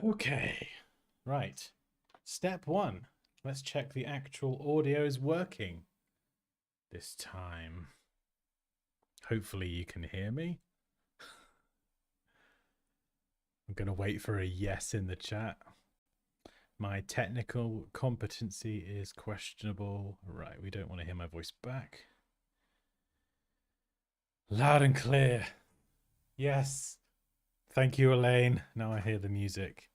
Okay, right. Step one. Let's check the actual audio is working this time. Hopefully you can hear me. I'm going to wait for a yes in the chat. My technical competency is questionable. Right, we don't want to hear my voice back. Loud and clear. Yes. Thank you, Elaine. Now I hear the music.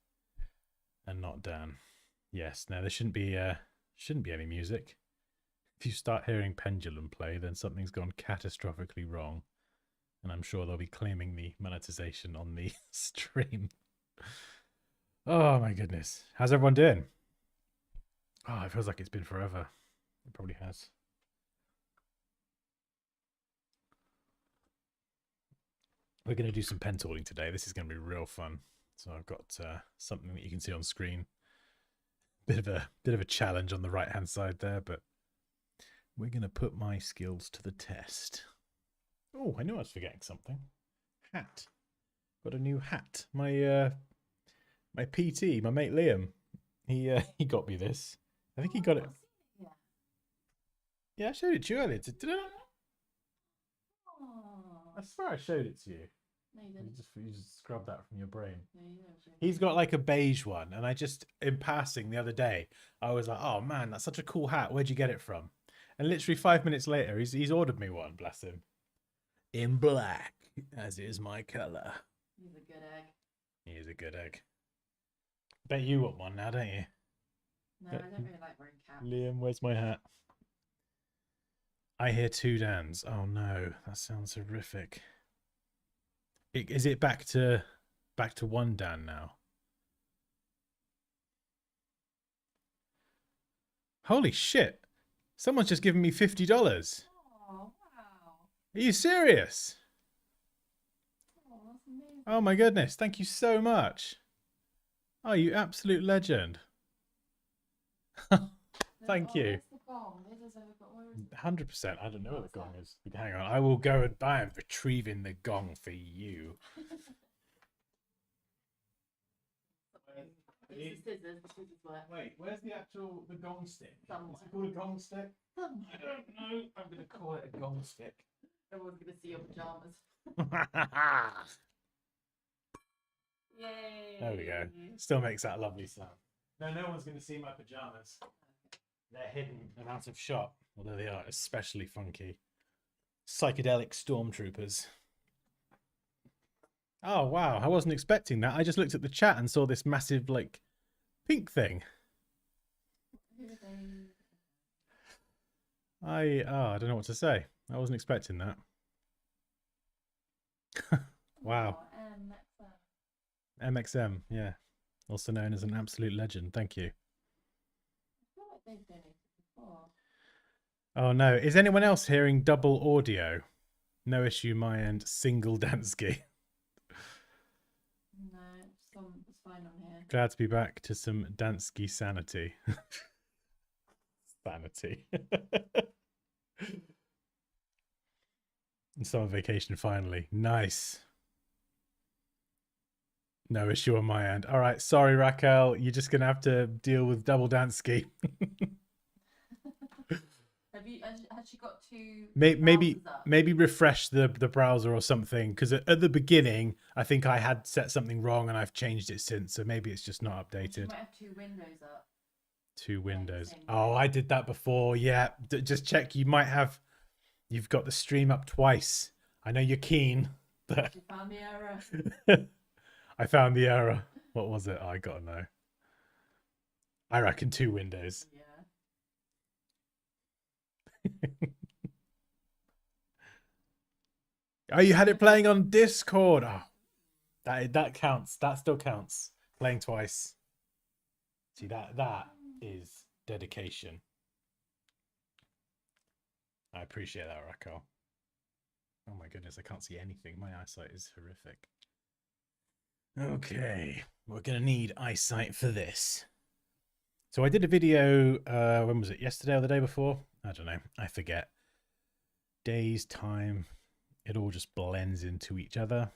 And not Dan. Yes, no, there shouldn't be any music. If you start hearing pendulum play, then something's gone catastrophically wrong. And I'm sure they'll be claiming the monetization on the stream. Oh my goodness. How's everyone doing? Oh, it feels like it's been forever. It probably has. We're going to do some pen tooling today. This is going to be real fun. So I've got something that you can see on screen. Bit of a challenge on the right hand side there, but we're going to put my skills to the test. Oh, I knew I was forgetting something. Hat. Got a new hat. My my PT, my mate Liam, he got me this. I think he got it. Yeah, I showed it to you earlier. Did I? I swear I showed it to you. No, you didn't. You just scrubbed that from your brain. No, you didn't. He's got like a beige one, and I just, in passing the other day, I was like, oh man, that's such a cool hat. Where'd you get it from? And literally 5 minutes later, he's ordered me one, bless him. In black, as is my colour. He's a good egg. He is a good egg. Bet you want one now, don't you? No, I don't really like wearing caps. Liam, where's my hat? I hear two Dans. Oh no, that sounds horrific. Is it back to one Dan now? Holy shit! Someone's just given me $50. Oh, wow. Are you serious? Oh, that's amazing. Oh my goodness, thank you so much. Oh, you absolute legend. Thank you. Where's the gong? 100%. I don't know where the gong is. Hang on, I will go and I am retrieving the gong for you. It's the scissors. The scissors work. Wait, where's the gong stick? Somewhere. Is it called a gong stick? Somewhere. I don't know. I'm going to call it a gong stick. Everyone's going to see your pajamas. Yay. There we go. Still makes that lovely sound. No one's going to see my pajamas. They're hidden and out of shot, although they are especially funky. Psychedelic stormtroopers. Oh, wow. I wasn't expecting that. I just looked at the chat and saw this massive, like, pink thing. I don't know what to say. I wasn't expecting that. Wow. MXM, yeah. Also known as an absolute legend. Thank you. I feel like they've donated before. Oh no. Is anyone else hearing double audio? No issue my end. Single Dansky. No, it's fine on here. Glad to be back to some Dansky sanity. Sanity. Summer vacation finally. Nice. No issue on my end. All right, sorry Raquel, you're just gonna have to deal with double Dansky. Has she got two? Maybe refresh the browser or something, because at the beginning I think I had set something wrong and I've changed it since, so maybe it's just not updated. She might have two windows up. Two windows. Oh, I did that before. Yeah, just check. You've got the stream up twice. I know you're keen, but She found the error. I found the error. What was it? Oh, I gotta know. I reckon two windows. Yeah. Oh, you had it playing on Discord. Oh, that counts. That still counts. Playing twice. See, that is dedication. I appreciate that, Raquel. Oh my goodness, I can't see anything. My eyesight is horrific. Okay, we're gonna need eyesight for this. So I did a video, when was it? Yesterday or the day before? I don't know. I forget. Days, time, it all just blends into each other.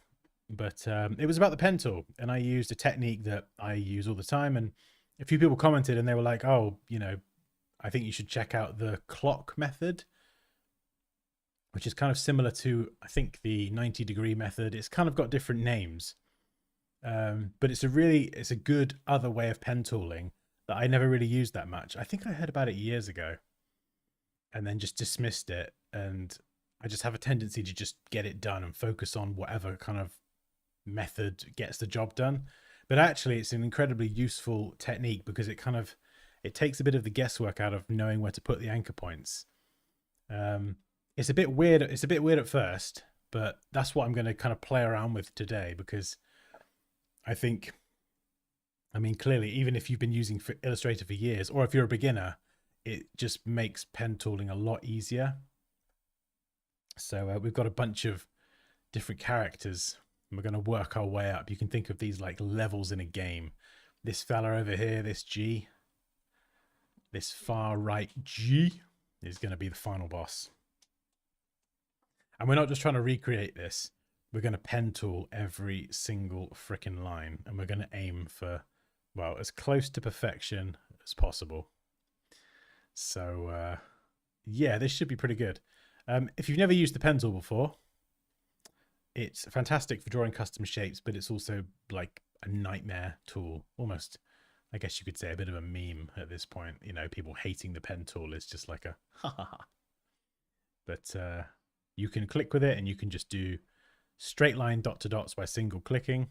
But it was about the pen tool, and I used a technique that I use all the time. And a few people commented, and they were like, "Oh, I think you should check out the clock method, which is kind of similar to, I think, the 90-degree method. It's kind of got different names, but it's a good other way of pen tooling that I never really used that much. I think I heard about it years ago, and then just dismissed it. And I just have a tendency to just get it done and focus on whatever kind of method gets the job done. But actually it's an incredibly useful technique because it takes a bit of the guesswork out of knowing where to put the anchor points. It's a bit weird at first, but that's what I'm going to kind of play around with today, because I mean, clearly, even if you've been using Illustrator for years, or if you're a beginner, it just makes pen tooling a lot easier. So we've got a bunch of different characters, and we're going to work our way up. You can think of these like levels in a game. This fella over here, this G, this far right G, is going to be the final boss. And we're not just trying to recreate this. We're going to pen tool every single freaking line, and we're going to aim for, well, as close to perfection as possible. So yeah, this should be pretty good. If you've never used the pen tool before, it's fantastic for drawing custom shapes, but it's also like a nightmare tool. Almost, I guess you could say, a bit of a meme at this point. People hating the pen tool is just like a ha ha ha. But you can click with it, and you can just do straight line dot to dots by single clicking.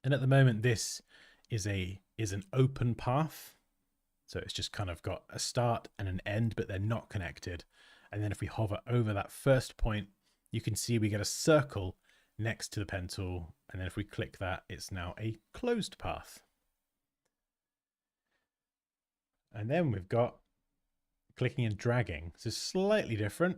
And at the moment, this is an open path. So it's just kind of got a start and an end, but they're not connected. And then if we hover over that first point, you can see we get a circle next to the pen tool. And then if we click that, it's now a closed path. And then we've got clicking and dragging. So slightly different.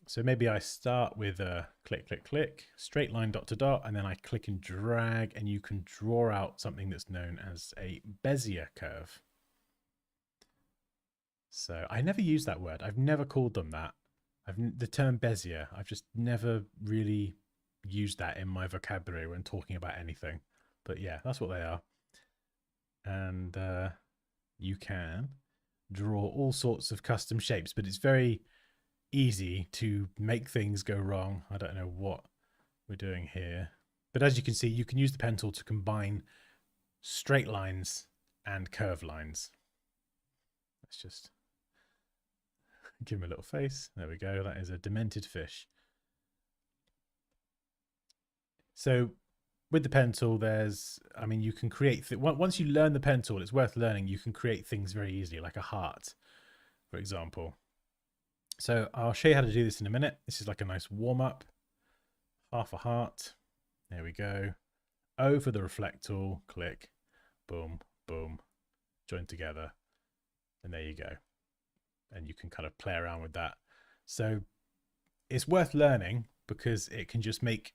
So maybe I start with a click, click, click, straight line dot to dot, and then I click and drag, and you can draw out something that's known as a Bezier curve. So I never use that word. I've never called them that. The term Bezier, I've just never really used that in my vocabulary when talking about anything. But yeah, that's what they are. And you can draw all sorts of custom shapes, but it's very easy to make things go wrong. I don't know what we're doing here. But as you can see, you can use the pen tool to combine straight lines and curved lines. Let's just give him a little face. There we go. That is a demented fish. So with the pen tool, you can create, once you learn the pen tool, it's worth learning. You can create things very easily, like a heart, for example. So I'll show you how to do this in a minute. This is like a nice warm up. Half a heart. There we go. O for the reflect tool. Click. Boom, boom. Join together. And there you go. And you can kind of play around with that. So it's worth learning because it can just make,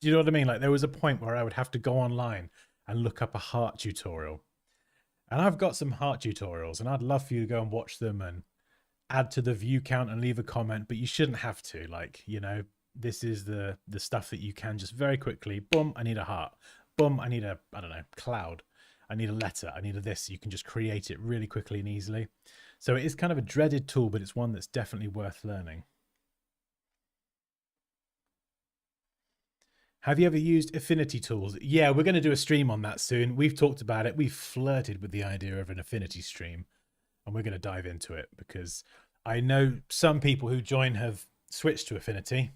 do you know what I mean? Like there was a point where I would have to go online and look up a heart tutorial. And I've got some heart tutorials, and I'd love for you to go and watch them and add to the view count and leave a comment, but you shouldn't have to. Like, this is the stuff that you can just very quickly, boom, I need a heart. Boom, I need a, I don't know, cloud. I need a letter. I need a this. You can just create it really quickly and easily. So it is kind of a dreaded tool, but it's one that's definitely worth learning. Have you ever used affinity tools? Yeah, we're going to do a stream on that soon. We've talked about it. We've flirted with the idea of an affinity stream, and we're going to dive into it because I know some people who join have switched to affinity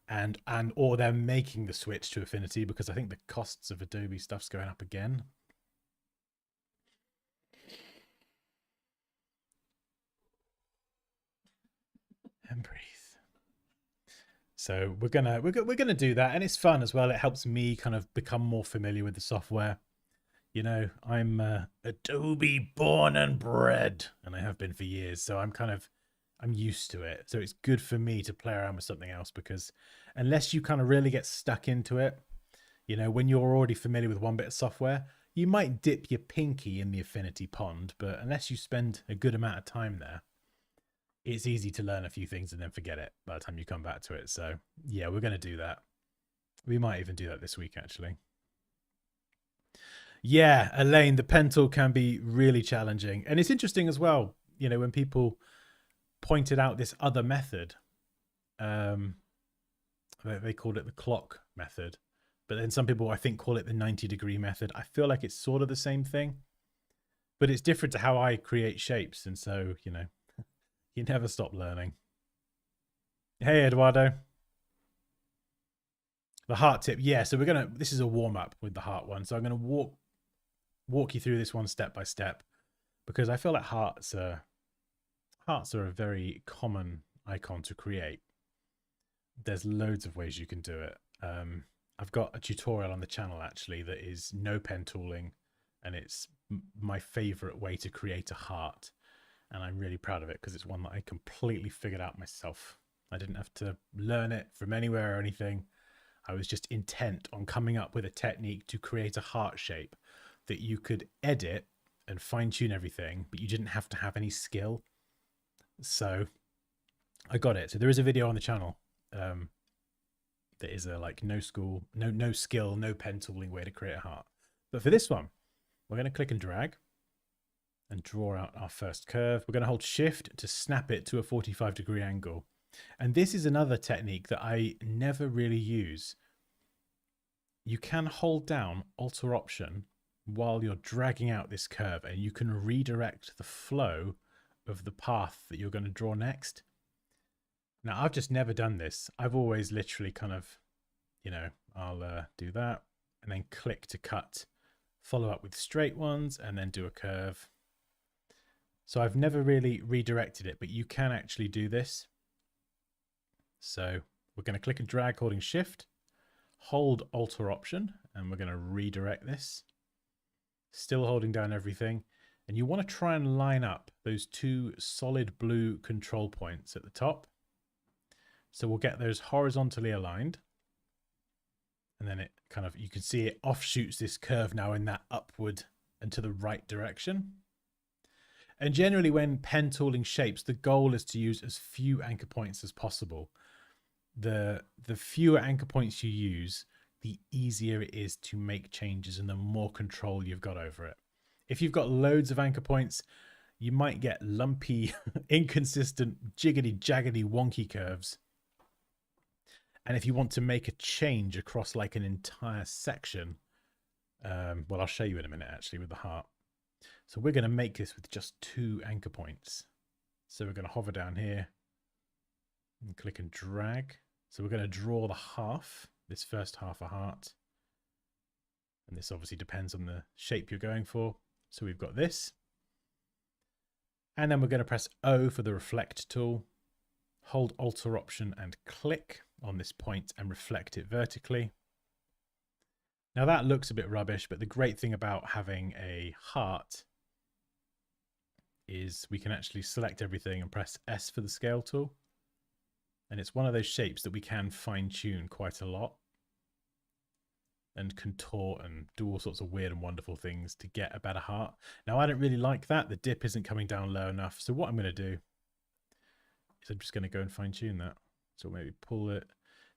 and or they're making the switch to affinity because I think the costs of Adobe stuff's going up again. And breathe. So we're gonna do that, and it's fun as well. It helps me kind of become more familiar with the software. I'm Adobe born and bred, and I have been for years, so I'm used to it. So it's good for me to play around with something else, because unless you kind of really get stuck into it, when you're already familiar with one bit of software, you might dip your pinky in the affinity pond, but unless you spend a good amount of time there, it's easy to learn a few things and then forget it by the time you come back to it. So yeah, we're going to do that. We might even do that this week, actually. Yeah, Elaine, the pen tool can be really challenging. And it's interesting as well, you know, when people pointed out this other method, um, they called it the clock method. But then some people, I think, call it the 90-degree method. I feel like it's sort of the same thing, but it's different to how I create shapes. And so, you know, you never stop learning. Hey, Eduardo. The heart tip. Yeah, so this is a warm up with the heart one. So I'm going to walk you through this one step by step, because I feel like hearts are a very common icon to create. There's loads of ways you can do it. I've got a tutorial on the channel actually that is no pen tooling, and it's my favorite way to create a heart. And I'm really proud of it because it's one that I completely figured out myself. I didn't have to learn it from anywhere or anything. I was just intent on coming up with a technique to create a heart shape that you could edit and fine tune everything, but you didn't have to have any skill. So I got it. So there is a video on the channel that is a like no skill, no pen tooling way to create a heart. But for this one, we're going to click and drag and draw out our first curve. We're going to hold shift to snap it to a 45-degree angle. And this is another technique that I never really use. You can hold down Alt or Option while you're dragging out this curve, and you can redirect the flow of the path that you're going to draw next. Now, I've just never done this. I've always literally kind of, you know, I'll do that and then click to cut, follow up with straight ones, and then do a curve. So I've never really redirected it, but you can actually do this. So we're going to click and drag holding shift, hold Alt or Option, and we're going to redirect this. Still holding down everything. And you want to try and line up those two solid blue control points at the top. So we'll get those horizontally aligned. And then it kind of, you can see it offshoots this curve now in that upward and to the right direction. And generally when pen tooling shapes, the goal is to use as few anchor points as possible. The fewer anchor points you use, the easier it is to make changes and the more control you've got over it. If you've got loads of anchor points, you might get lumpy, inconsistent, jiggity, jaggedy, wonky curves. And if you want to make a change across like an entire section, well, I'll show you in a minute actually with the heart. So we're going to make this with just 2 anchor points. So we're going to hover down here and click and drag. So we're going to draw the half, this first half a heart. And this obviously depends on the shape you're going for. So we've got this. And then we're going to press O for the reflect tool. Hold Alt or Option and click on this point and reflect it vertically. Now that looks a bit rubbish, but the great thing about having a heart is we can actually select everything and press S for the scale tool. And it's one of those shapes that we can fine tune quite a lot and contort and do all sorts of weird and wonderful things to get a better heart. Now, I don't really like that. The dip isn't coming down low enough. So what I'm going to do is I'm just going to go and fine tune that. So maybe pull it,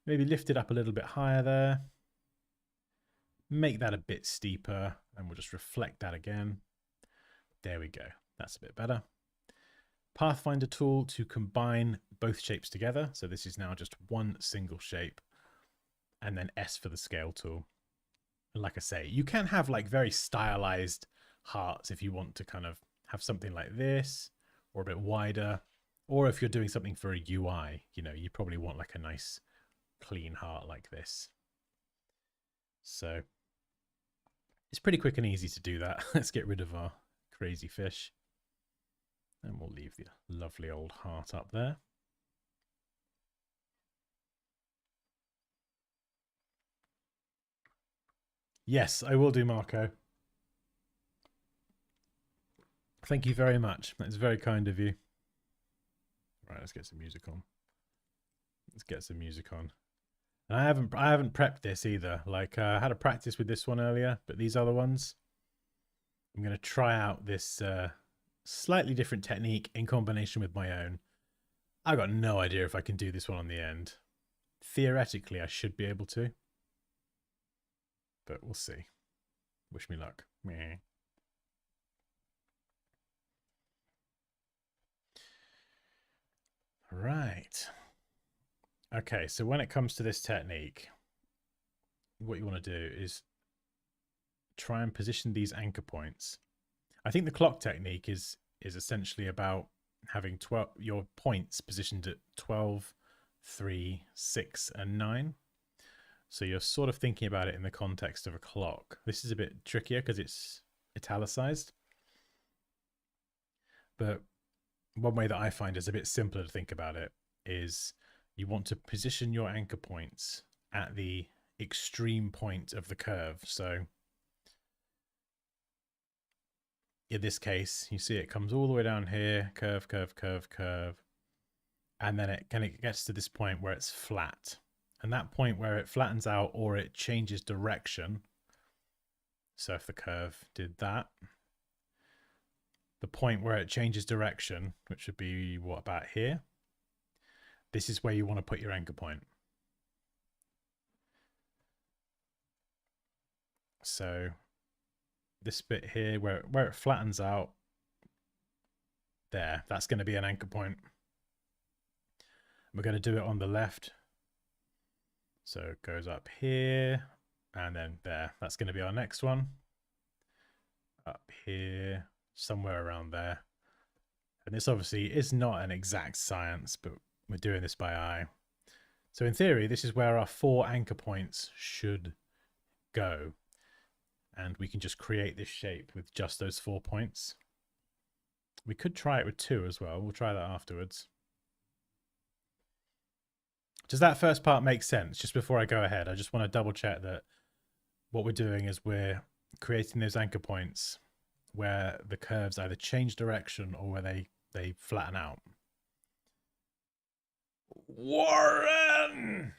maybe lift it up a little bit higher there. Make that a bit steeper, and we'll just reflect that again. There we go. That's a bit better. Pathfinder tool to combine both shapes together. So this is now just one single shape, and then S for the scale tool. And like I say, you can have like very stylized hearts if you want to kind of have something like this or a bit wider, or if you're doing something for a UI, you know, you probably want like a nice clean heart like this. So it's pretty quick and easy to do that. Let's get rid of our crazy fish. And we'll leave the lovely old heart up there. Yes, I will do, Marco. Thank you very much. That's very kind of you. Right, let's get some music on. Let's get some music on. And I haven't prepped this either. Like I had a practice with this one earlier, but these other ones, I'm going to try out this slightly different technique in combination with my own. I've got no idea if I can do this one on the end. Theoretically, I should be able to. but we'll see. Wish me luck. Meh. Right. Okay, so when it comes to this technique, what you want to do is try and position these anchor points. I think the clock technique is essentially about having 12 your points positioned at 12, 3, 6, and 9. So you're sort of thinking about it in the context of a clock. This is a bit trickier because it's italicized. But one way that I find is a bit simpler to think about it is you want to position your anchor points at the extreme point of the curve. So in this case, you see it comes all the way down here, curve, curve, curve, curve. And then it gets to this point where it's flat. And that point where it flattens out or it changes direction. So if the curve did that, the point where it changes direction, which would be what, about here? This is where you want to put your anchor point. So this bit here where it flattens out, there, that's going to be an anchor point. We're going to do it on the left. So it goes up here and then there. That's going to be our next one. Up here, somewhere around there. And this obviously is not an exact science, but we're doing this by eye. So in theory, this is where our 4 anchor points should go. And we can just create this shape with just those 4 points. We could try it with 2 as well. We'll try that afterwards. Does that first part make sense? Just before I go ahead, I just want to double check that what we're doing is we're creating those anchor points where the curves either change direction or where they flatten out. Warren!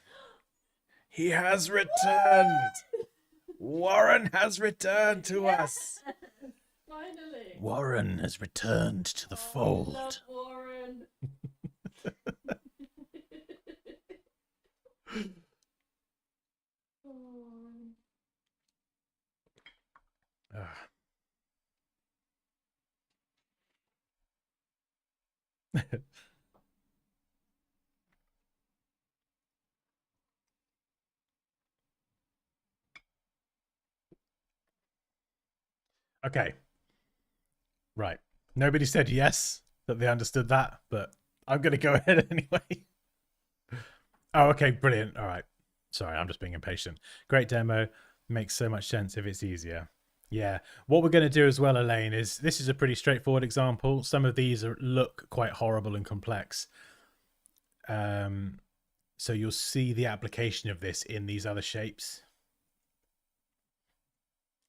He has returned! Warren has returned to us! Finally! Warren has returned to the fold. I love Warren! Okay. Right. Nobody said yes, that they understood that, but I'm going to go ahead anyway. Oh, okay. Brilliant. All right. Sorry, I'm just being impatient. Great demo. Makes so much sense if it's easier. Yeah. What we're going to do as well, Elaine, is this is a pretty straightforward example. Some of these look quite horrible and complex. So you'll see the application of this in these other shapes.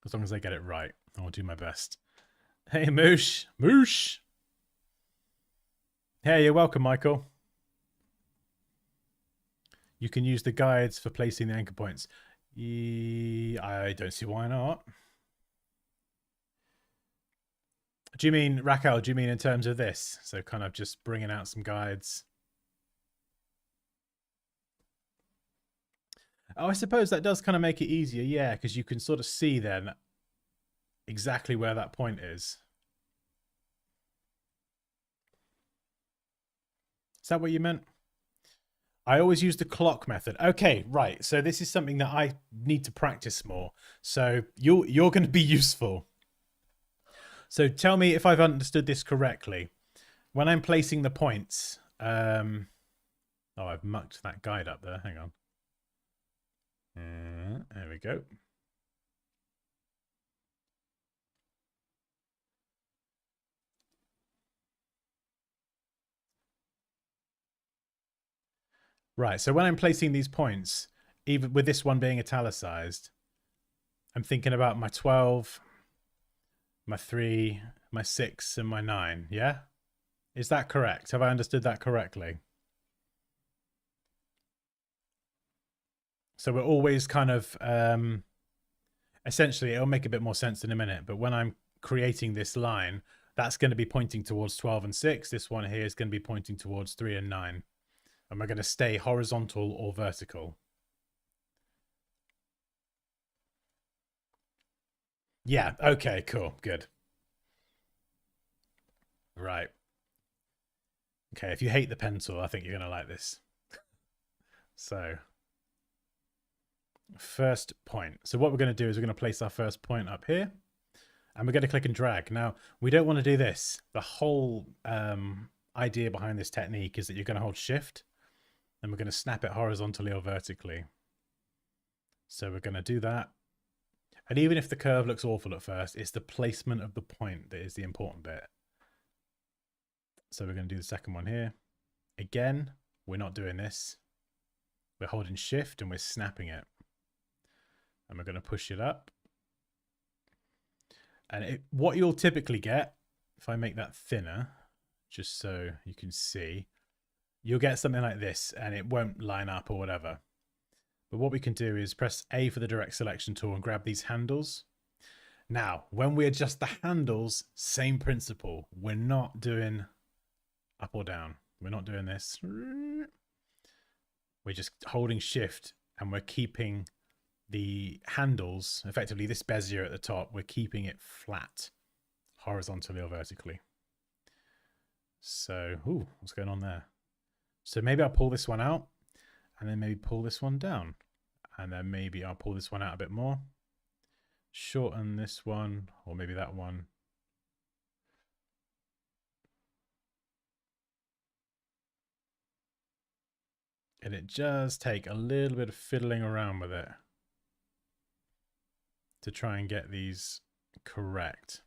As long as I get it right, I'll do my best. Hey, Moosh. Moosh. Hey, you're welcome, Michael. You can use the guides for placing the anchor points. I don't see why not. Do you mean, Raquel, do you mean in terms of this? So kind of just bringing out some guides. Oh, I suppose that does kind of make it easier, yeah, because you can sort of see then exactly where that point is. Is that what you meant? I always use the clock method. Okay, right. So this is something that I need to practice more. So you're going to be useful. So tell me if I've understood this correctly. When I'm placing the points, oh, I've mucked that guide up there. Hang on. There we go. Right, so when I'm placing these points, even with this one being italicized, I'm thinking about my 12, my 3, my 6, and my 9, yeah? Is that correct? Have I understood that correctly? So we're always kind of, essentially, it'll make a bit more sense in a minute, but when I'm creating this line, that's going to be pointing towards 12 and 6. This one here is going to be pointing towards 3 and 9. And we're going to stay horizontal or vertical. Yeah, okay, cool, good. Right. Okay, if you hate the pencil, I think you're going to like this. So, first point. So what we're going to do is we're going to place our first point up here. And we're going to click and drag. Now, we don't want to do this. The whole idea behind this technique is that you're going to hold shift and we're going to snap it horizontally or vertically. So we're going to do that. And even if the curve looks awful at first, it's the placement of the point that is the important bit. So we're going to do the second one here. Again, we're not doing this. We're holding shift and we're snapping it. And we're going to push it up. And what you'll typically get, if I make that thinner, just so you can see, you'll get something like this and it won't line up or whatever. But what we can do is press A for the direct selection tool and grab these handles. Now, when we adjust the handles, same principle. We're not doing up or down. We're not doing this. We're just holding shift and we're keeping the handles, effectively this bezier at the top, we're keeping it flat, horizontally or vertically. So, ooh, what's going on there? So maybe I'll pull this one out and then maybe pull this one down. And then maybe I'll pull this one out a bit more. Shorten this one, or maybe that one. And it does take a little bit of fiddling around with it to try and get these correct.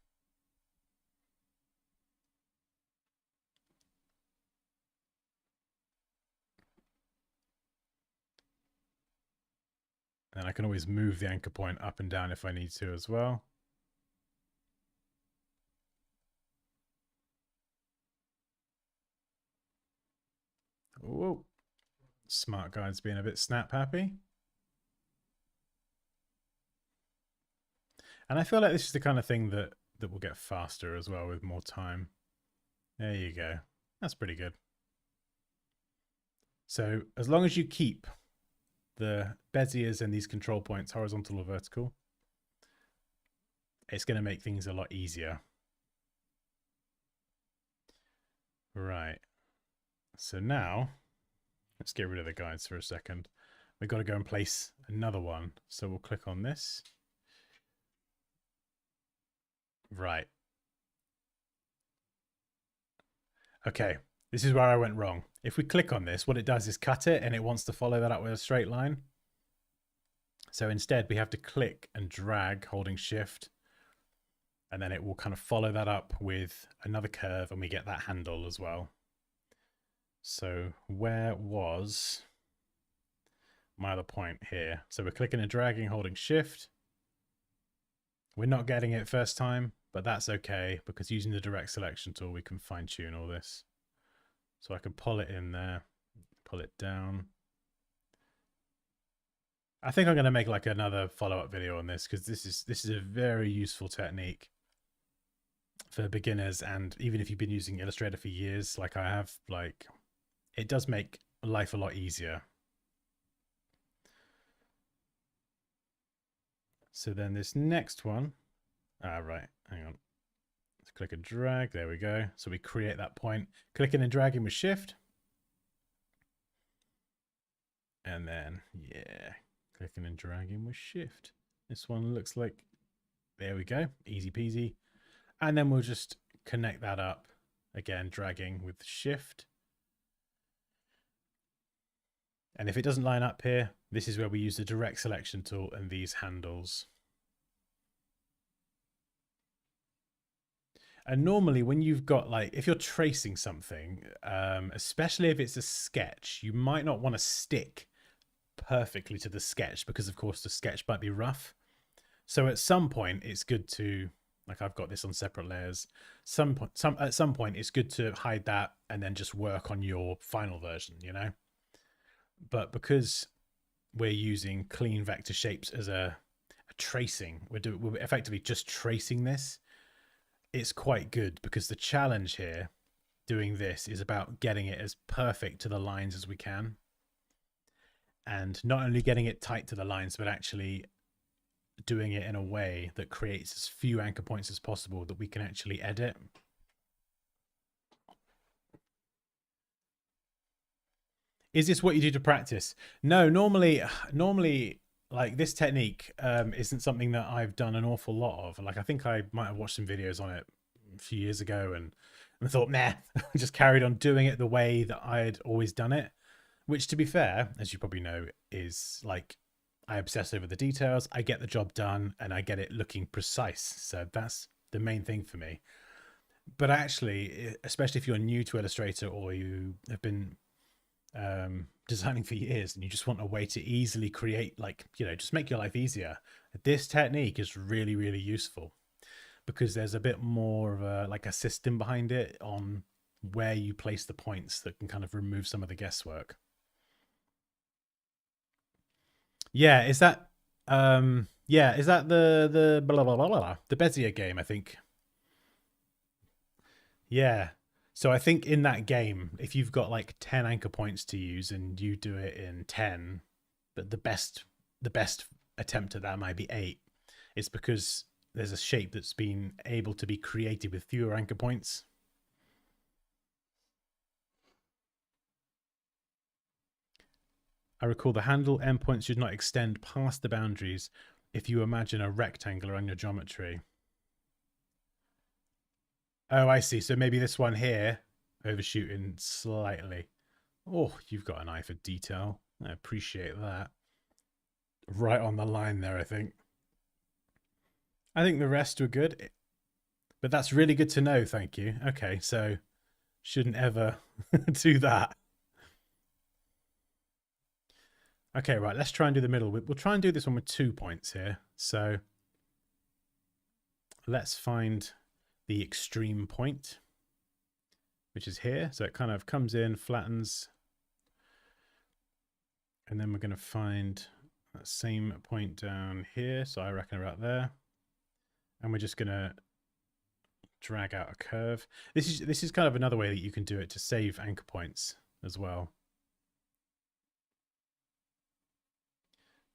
And I can always move the anchor point up and down if I need to as well. Whoa. Smart guide's being a bit snap happy. And I feel like this is the kind of thing that will get faster as well with more time. There you go. That's pretty good. So as long as you keep the beziers and these control points horizontal or vertical, it's going to make things a lot easier. Right. So now, let's get rid of the guides for a second. We've got to go and place another one. So we'll click on this. Right. Okay, this is where I went wrong. If we click on this, what it does is cut it and it wants to follow that up with a straight line. So instead we have to click and drag holding shift, and then it will kind of follow that up with another curve and we get that handle as well. So where was my other point here? So we're clicking and dragging, holding shift. We're not getting it first time, but that's okay because using the direct selection tool, we can fine tune all this. So I can pull it in there, pull it down. I think I'm going to make like another follow-up video on this because this is a very useful technique for beginners, and even if you've been using Illustrator for years, like I have, like it does make life a lot easier. So then this next one, right, hang on. Let's click and drag, there we go. So we create that point, clicking and dragging with shift. And then, yeah, clicking and dragging with shift. This one looks like, there we go, easy peasy. And then we'll just connect that up, again, dragging with shift. And if it doesn't line up here, this is where we use the direct selection tool and these handles. And normally when you've got like, if you're tracing something, especially if it's a sketch, you might not want to stick perfectly to the sketch because of course the sketch might be rough. So at some point it's good to, like I've got this on separate layers, at some point it's good to hide that and then just work on your final version, you know? But because we're using clean vector shapes as a tracing, we're effectively just tracing this. It's quite good because the challenge here doing this is about getting it as perfect to the lines as we can. And not only getting it tight to the lines, but actually doing it in a way that creates as few anchor points as possible that we can actually edit. Is this what you do to practice? No, normally like this technique isn't something that I've done an awful lot of. Like I think I might have watched some videos on it a few years ago and thought, nah, just carried on doing it the way that I had always done it. Which, to be fair, as you probably know, is like I obsess over the details, I get the job done, and I get it looking precise. So that's the main thing for me. But actually, especially if you're new to Illustrator or you have been designing for years and you just want a way to easily create, like, just make your life easier, this technique is really, really useful because there's a bit more of a system behind it on where you place the points that can kind of remove some of the guesswork. Yeah, is that the blah blah blah blah the Bezier game, I think. Yeah. So I think in that game, if you've got like 10 anchor points to use and you do it in 10, but the best attempt at that might be 8, it's because there's a shape that's been able to be created with fewer anchor points. I recall the handle endpoints should not extend past the boundaries if you imagine a rectangle on your geometry. Oh, I see. So maybe this one here, overshooting slightly. Oh, you've got an eye for detail. I appreciate that. Right on the line there, I think. I think the rest were good. But that's really good to know, thank you. Okay, so shouldn't ever do that. Okay, right, let's try and do the middle. We'll try and do this one with 2 points here. So let's find the extreme point, which is here. So it kind of comes in, flattens, and then we're going to find that same point down here. So I reckon about there. And we're just going to drag out a curve. This is kind of another way that you can do it to save anchor points as well.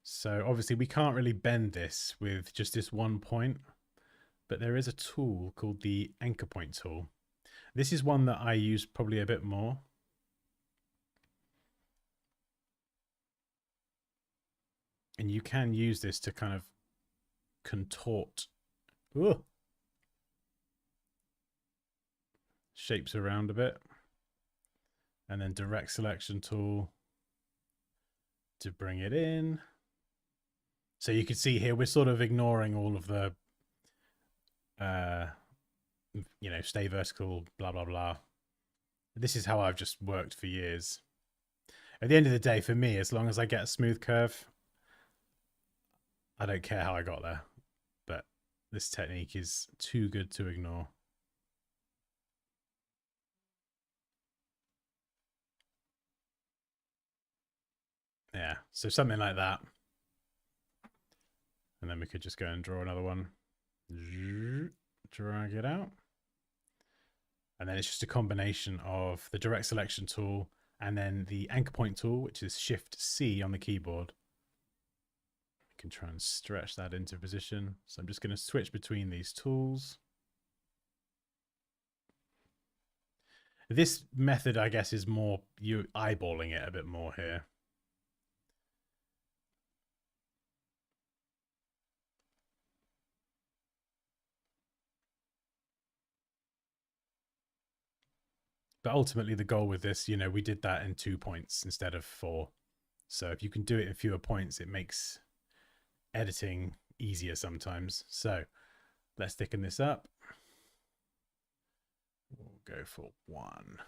So obviously we can't really bend this with just this one point, but there is a tool called the anchor point tool. This is one that I use probably a bit more. And you can use this to kind of contort shapes around a bit. And then direct selection tool to bring it in. So you can see here, we're sort of ignoring all of the, stay vertical, blah, blah, blah. This is how I've just worked for years. At the end of the day, for me, as long as I get a smooth curve, I don't care how I got there. But this technique is too good to ignore. Yeah, so something like that. And then we could just go and draw another one. Drag it out. And then it's just a combination of the direct selection tool and then the anchor point tool, which is Shift C on the keyboard. I can try and stretch that into position. So I'm just going to switch between these tools. This method, I guess, is more you eyeballing it a bit more here. But ultimately, the goal with this, we did that in 2 points instead of 4. So if you can do it in fewer points, it makes editing easier sometimes. So let's thicken this up. We'll go for 1.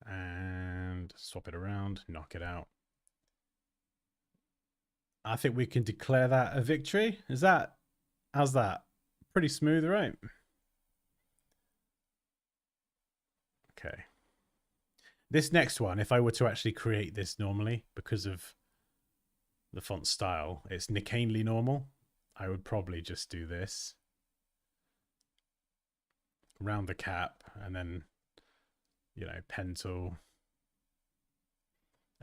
And swap it around, knock it out. I think we can declare that a victory. How's that? Pretty smooth, right? Okay. This next one, if I were to actually create this normally, because of the font style, it's Nicanely normal. I would probably just do this. Round the cap, and then, pen tool.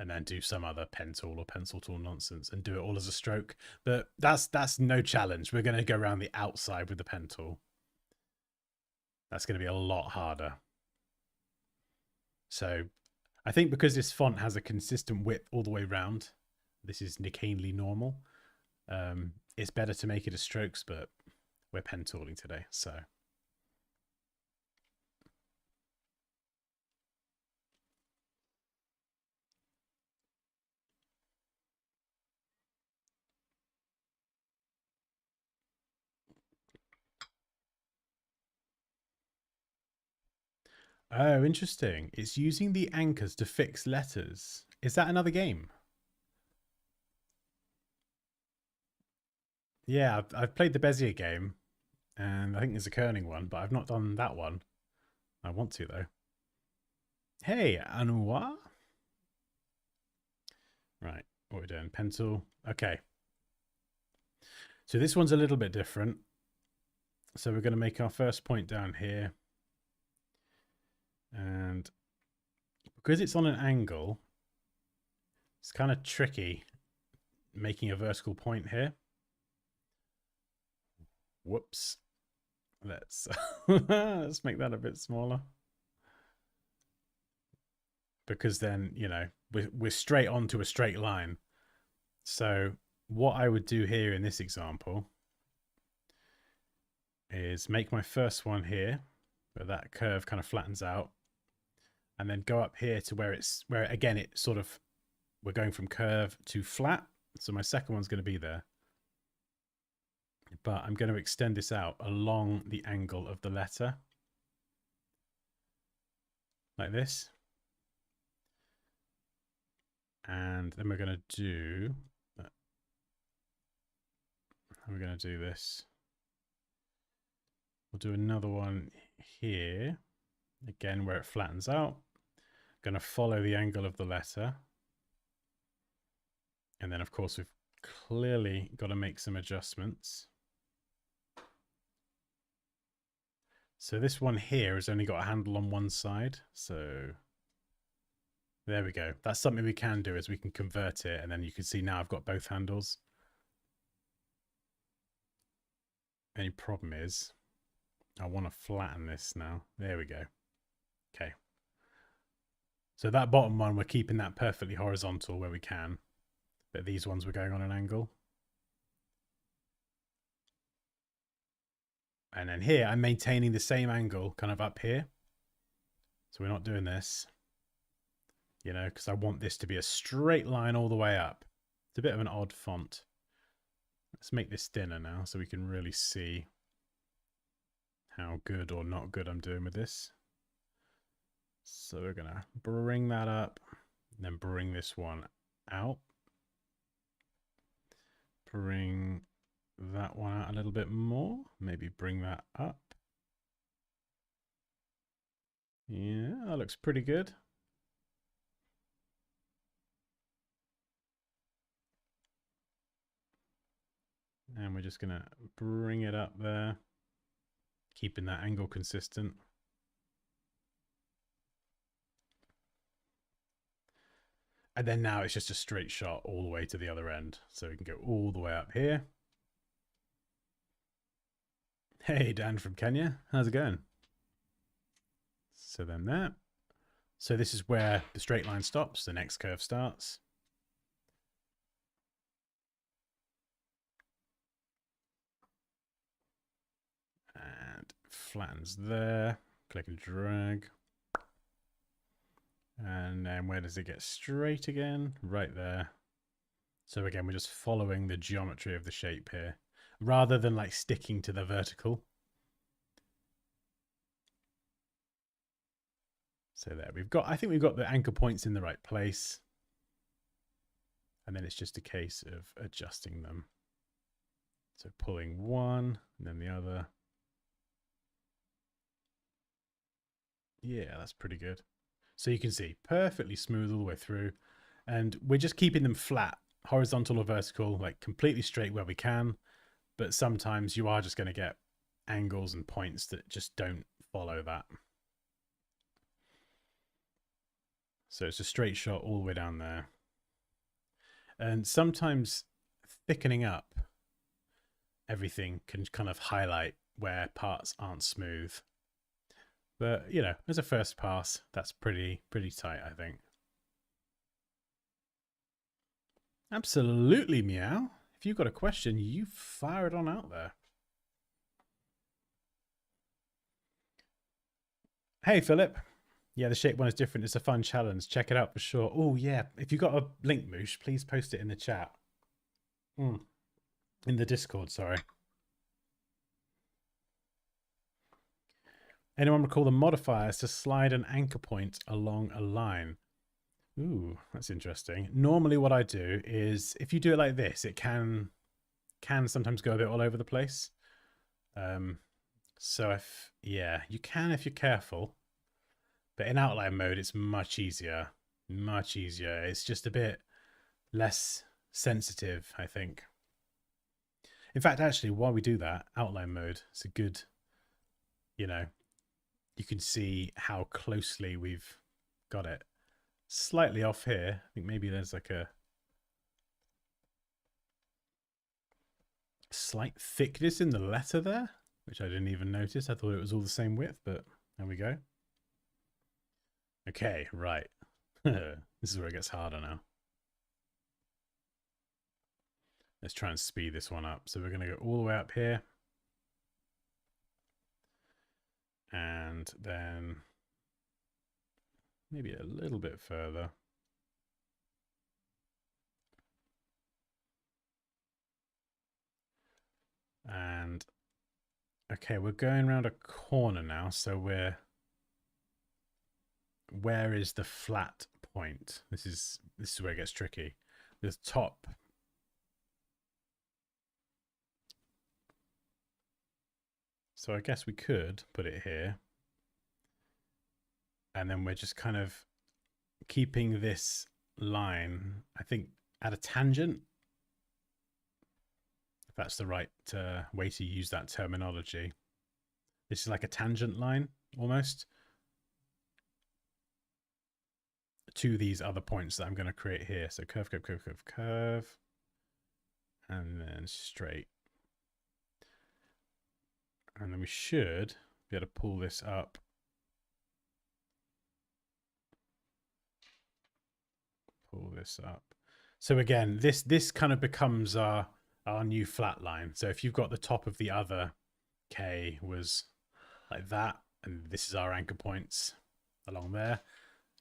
and then do some other pen tool or pencil tool nonsense and do it all as a stroke. But that's no challenge. We're going to go around the outside with the pen tool. That's going to be a lot harder. So I think because this font has a consistent width all the way around, this is Nick Hanley normal. It's better to make it as strokes, but we're pen tooling today, so. Oh, interesting. It's using the anchors to fix letters. Is that another game? Yeah, I've played the Bezier game, and I think there's a kerning one, but I've not done that one. I want to, though. Hey, Anouar. Right, what are we doing? Pencil. Okay. So this one's a little bit different. So we're going to make our first point down here. And because it's on an angle, it's kind of tricky making a vertical point here. Whoops. Let's let's make that a bit smaller. Because then, you know, we're straight onto a straight line. So what I would do here in this example is make my first one here, where that curve kind of flattens out, and then go up here to where again, it sort of, we're going from curve to flat. So my second one's going to be there. But I'm going to extend this out along the angle of the letter. Like this. And then we're going to do, how are we going to do this? We'll do another one here, again, where it flattens out. Going to follow the angle of the letter. And then, of course, we've clearly got to make some adjustments. So this one here has only got a handle on one side. So there we go. That's something we can do, is we can convert it. And then you can see now I've got both handles. Any problem is I want to flatten this now. There we go. Okay. So that bottom one, we're keeping that perfectly horizontal where we can. But these ones we're going on an angle. And then here, I'm maintaining the same angle kind of up here. So we're not doing this, you know, because I want this to be a straight line all the way up. It's a bit of an odd font. Let's make this thinner now so we can really see how good or not good I'm doing with this. So we're going to bring that up and then bring this one out. Bring that one out a little bit more. Maybe bring that up. Yeah, that looks pretty good. And we're just going to bring it up there, keeping that angle consistent. And then now it's just a straight shot all the way to the other end. So we can go all the way up here. Hey, Dan from Kenya. How's it going? So then that. So this is where the straight line stops. The next curve starts. And flattens there. Click and drag. And then where does it get straight again? Right there. So again, we're just following the geometry of the shape here, rather than like sticking to the vertical. So there we've got, I think we've got the anchor points in the right place. And then it's just a case of adjusting them. So pulling one and then the other. Yeah, that's pretty good. So you can see perfectly smooth all the way through. And we're just keeping them flat, horizontal or vertical, like completely straight where we can. But sometimes you are just going to get angles and points that just don't follow that. So it's a straight shot all the way down there. And sometimes thickening up everything can kind of highlight where parts aren't smooth. But, you know, as a first pass, that's pretty tight, I think. Absolutely, Meow. If you've got a question, you fire it on out there. Hey, Philip. Yeah, the shape one is different. It's a fun challenge. Check it out for sure. Oh, yeah. If you've got a link, Moosh, please post it in the chat. In the Discord, sorry. Anyone recall the modifiers to slide an anchor point along a line? Ooh, that's interesting. Normally what I do is, if you do it like this, it can sometimes go a bit all over the place. So yeah, you can if you're careful. But in outline mode, it's much easier. Much easier. It's just a bit less sensitive, I think. In fact, actually, while we do that, outline mode, it's a good, you know, you can see how closely we've got it. Slightly off here. I think maybe there's like a slight thickness in the letter there, which I didn't even notice. I thought it was all the same width, but there we go. Okay, right. This is where it gets harder now. Let's try and speed this one up. So we're going to go all the way up here. And then maybe a little bit further. And okay, we're going around a corner now. So where is the flat point? This is where it gets tricky. The top. So I guess we could put it here. And then we're just kind of keeping this line, I think, at a tangent. If that's the right way to use that terminology. This is like a tangent line, almost, to these other points that I'm going to create here. So curve, curve, curve, curve, curve. And then straight. And then we should be able to pull this up. Pull this up. So again, this kind of becomes our new flat line. So if you've got the top of the other K was like that, and this is our anchor points along there.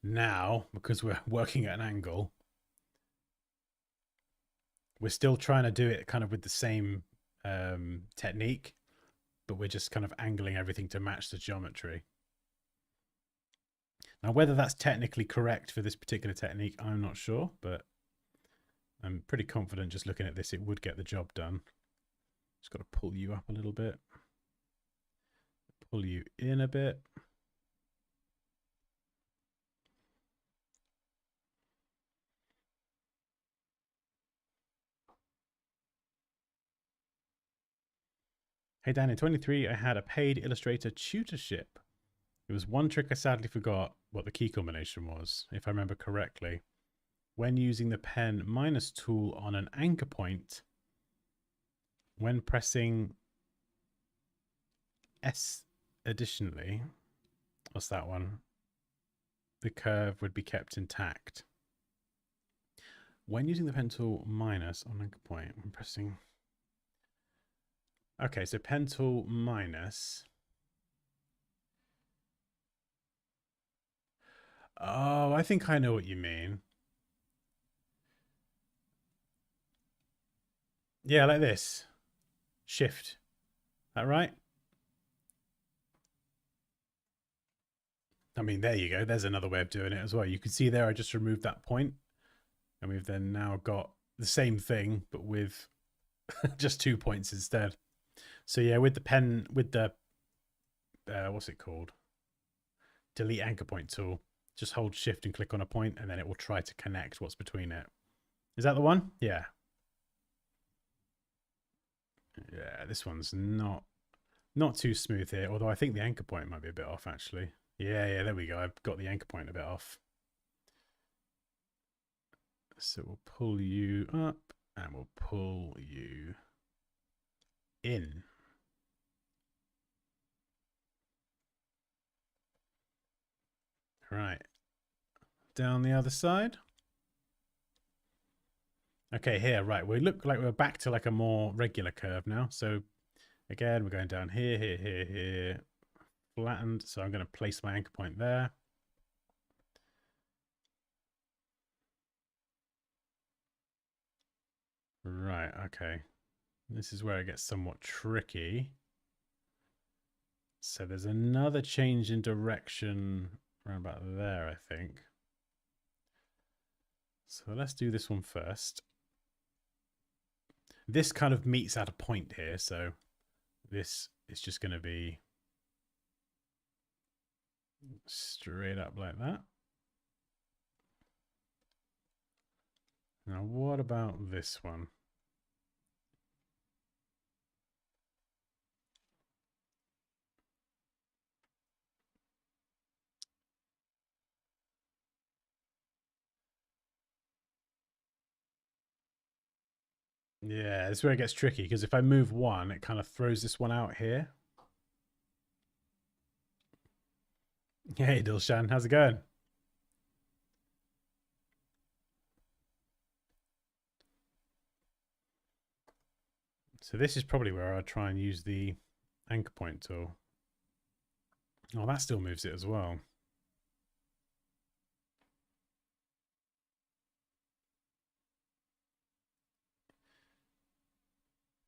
Now, because we're working at an angle, we're still trying to do it kind of with the same technique, but we're just kind of angling everything to match the geometry. Now, whether that's technically correct for this particular technique, I'm not sure, but I'm pretty confident just looking at this, it would get the job done. Just got to pull you up a little bit. Pull you in a bit. Hey Dan, in 23, I had a paid Illustrator tutorship. It was one trick I sadly forgot what the key combination was, if I remember correctly. When using the pen minus tool on an anchor point, when pressing S additionally, what's that one? The curve would be kept intact. When using the pen tool minus on anchor point, when pressing... Okay, so pen tool minus. Oh, I think I know what you mean. Yeah, like this. Shift. That right? I mean, there you go. There's another way of doing it as well. You can see there I just removed that point. And we've then now got the same thing, but with just 2 points instead. So yeah, with the pen, with the, what's it called? Delete anchor point tool. Just hold shift and click on a point, and then it will try to connect what's between it. Is that the one? Yeah. Yeah, this one's not too smooth here, although I think the anchor point might be a bit off, actually. Yeah, there we go. I've got the anchor point a bit off. So we'll pull you up and we'll pull you in. Right. Down the other side. Okay, here, right. We look like we're back to like a more regular curve now. So again, we're going down here, here, here, here. Flattened. So I'm going to place my anchor point there. Right, okay. This is where it gets somewhat tricky. So there's another change in direction around about there, I think. So let's do this one first. This kind of meets at a point here, so this is just going to be straight up like that. Now, what about this one? Yeah, this is where it gets tricky, because if I move one, it kind of throws this one out here. Hey, Dilshan, how's it going? So this is probably where I'll try and use the anchor point tool. Oh, that still moves it as well.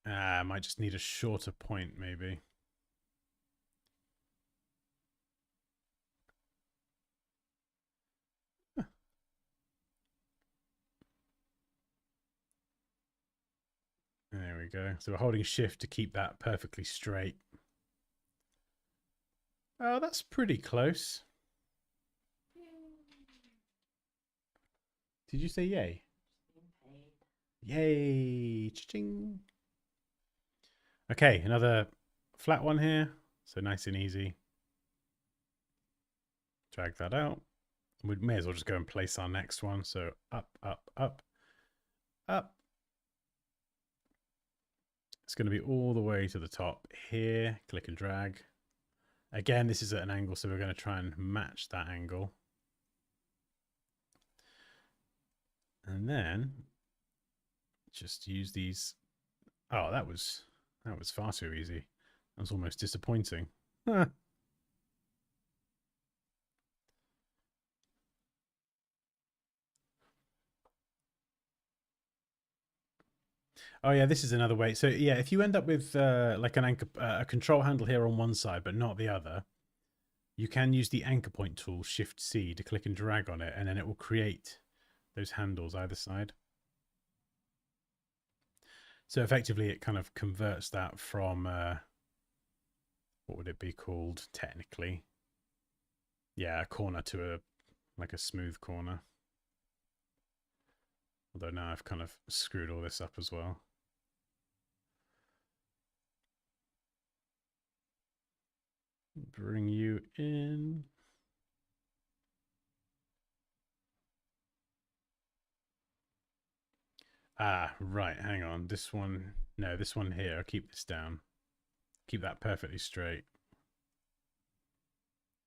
I might just need a shorter point, maybe. There we go. So we're holding shift to keep that perfectly straight. Oh, that's pretty close. Did you say yay? Yay! Cha-ching! Okay, another flat one here. So nice and easy. Drag that out. We may as well just go and place our next one. So up, up, up, up. It's going to be all the way to the top here. Click and drag. Again, this is at an angle, so we're going to try and match that angle. And then just use these. Oh, that was far too easy. That was almost disappointing. Oh yeah, this is another way. So yeah, if you end up with like an anchor, a control handle here on one side, but not the other, you can use the anchor point tool, Shift C, to click and drag on it, and then it will create those handles either side. So effectively, it kind of converts that from what would it be called technically? Yeah, a corner to like a smooth corner. Although now I've kind of screwed all this up as well. Bring you in. Ah, right. Hang on. This one. No, this one here. I'll keep this down. Keep that perfectly straight.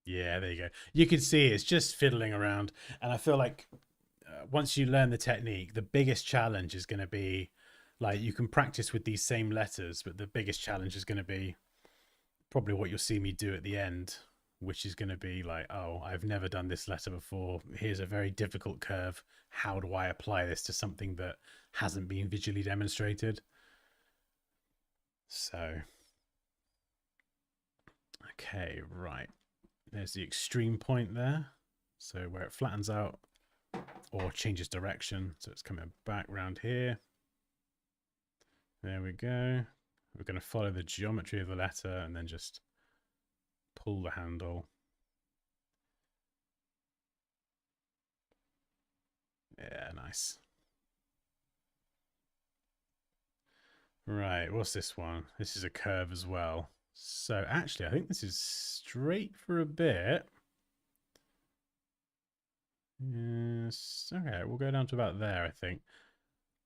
Yeah, there you go. You can see it's just fiddling around. And I feel like once you learn the technique, the biggest challenge is going to be like you can practice with these same letters, but the biggest challenge is going to be probably what you'll see me do at the end, which is going to be like, oh, I've never done this letter before. Here's a very difficult curve. How do I apply this to something that hasn't been visually demonstrated? So, okay, right. There's the extreme point there. So where it flattens out or changes direction. So it's coming back round here. There we go. We're going to follow the geometry of the letter and then just pull the handle. Yeah, nice. Right, what's this one? This is a curve as well. So actually, I think this is straight for a bit. Yes. Okay, we'll go down to about there, I think.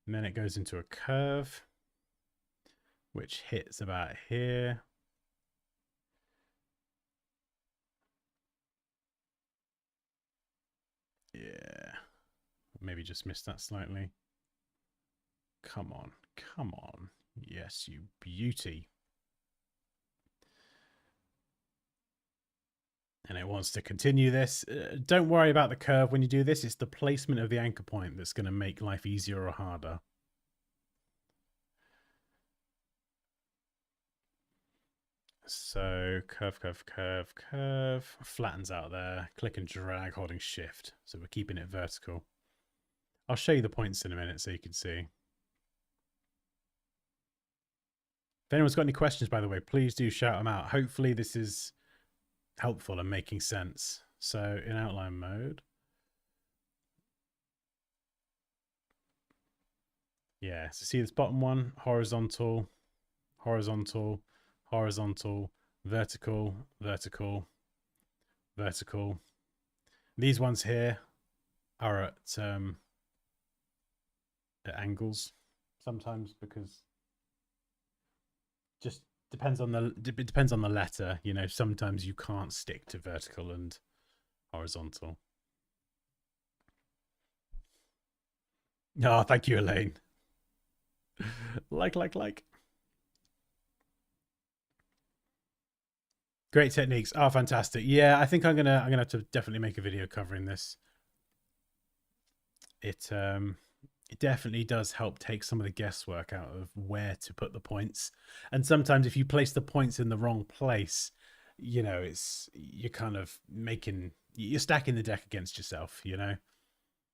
And then it goes into a curve, which hits about here. Yeah. Maybe just missed that slightly. Come on. Come on. Yes, you beauty. And it wants to continue this. Don't worry about the curve when you do this. It's the placement of the anchor point that's going to make life easier or harder. So curve, curve, curve, curve. Flattens out there. Click and drag holding shift. So we're keeping it vertical. I'll show you the points in a minute so you can see. If anyone's got any questions, by the way, please do shout them out. Hopefully this is helpful and making sense. So in outline mode. Yeah, so see this bottom one, horizontal, horizontal, horizontal, vertical, vertical, vertical. These ones here are at angles sometimes because just depends on the letter. You know, sometimes you can't stick to vertical and horizontal. Oh, thank you, Elaine. like. Great techniques. Oh, fantastic. Yeah, I think I'm gonna have to definitely make a video covering this. It definitely does help take some of the guesswork out of where to put the points. And sometimes if you place the points in the wrong place, you know, you're kind of you're stacking the deck against yourself, you know,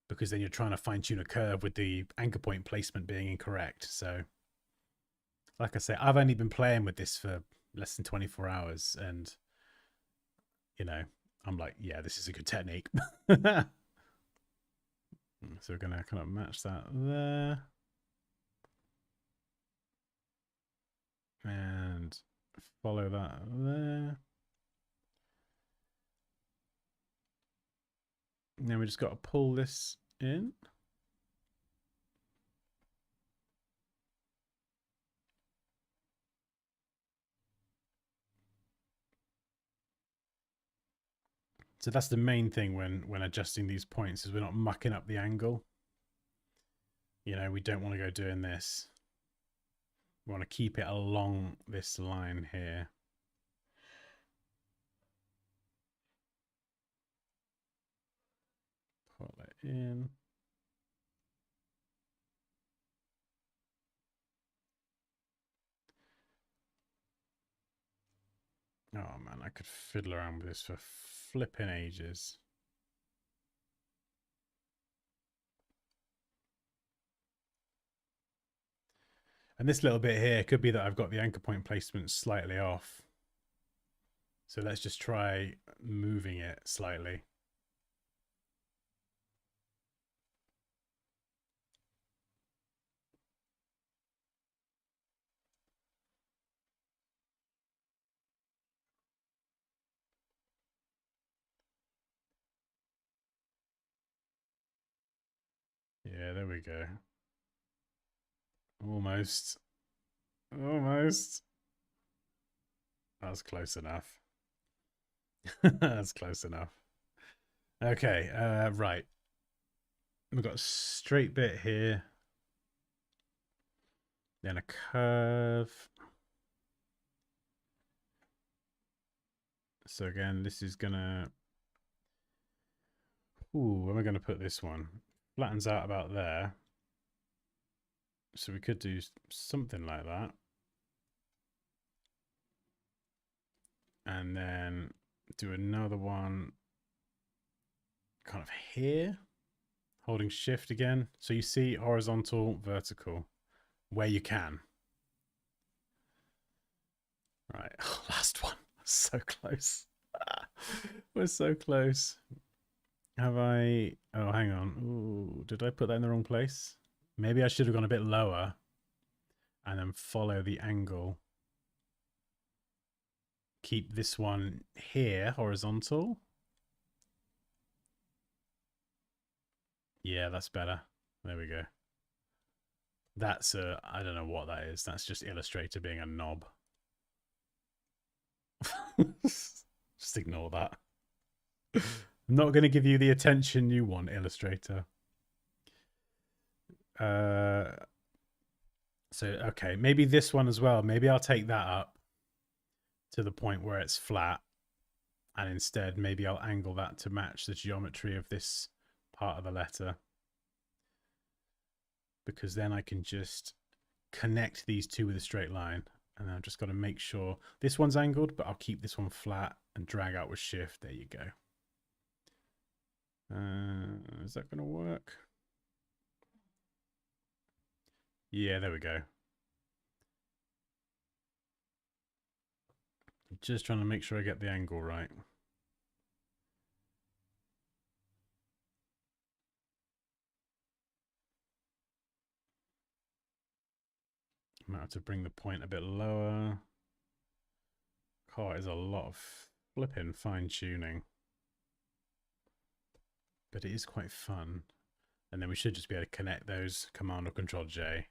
because then you're trying to fine tune a curve with the anchor point placement being incorrect. So like I say, I've only been playing with this for less than 24 hours and, you know, I'm like, yeah, this is a good technique. So we're going to kind of match that there. And follow that there. And then we just got to pull this in. So that's the main thing when adjusting these points is we're not mucking up the angle. You know, we don't want to go doing this. We want to keep it along this line here. Pull it in. Oh man, I could fiddle around with this for flipping ages. And this little bit here could be that I've got the anchor point placement slightly off. So let's just try moving it slightly. Yeah, there we go. Almost. Almost. That's close enough. That's close enough. Okay, right. We've got a straight bit here. Then a curve. So again, this is gonna... Ooh, where am I gonna put this one? Flattens out about there. So we could do something like that. And then do another one kind of here. Holding shift again. So you see horizontal, vertical, where you can. Right, last one. So close. We're so close. Have I... Oh, hang on. Ooh, did I put that in the wrong place? Maybe I should have gone a bit lower and then follow the angle. Keep this one here, horizontal. Yeah, that's better. There we go. That's I don't know what that is. That's just Illustrator being a knob. Just ignore that. I'm not going to give you the attention you want, Illustrator. So, okay, maybe this one as well. Maybe I'll take that up to the point where it's flat. And instead, maybe I'll angle that to match the geometry of this part of the letter. Because then I can just connect these two with a straight line. And I've just got to make sure this one's angled, but I'll keep this one flat and drag out with shift. There you go. Is that going to work? Yeah, there we go. Just trying to make sure I get the angle right. I might have to bring the point a bit lower. Oh, it is a lot of flipping fine tuning. But it is quite fun. And then we should just be able to connect those, Command or Control J.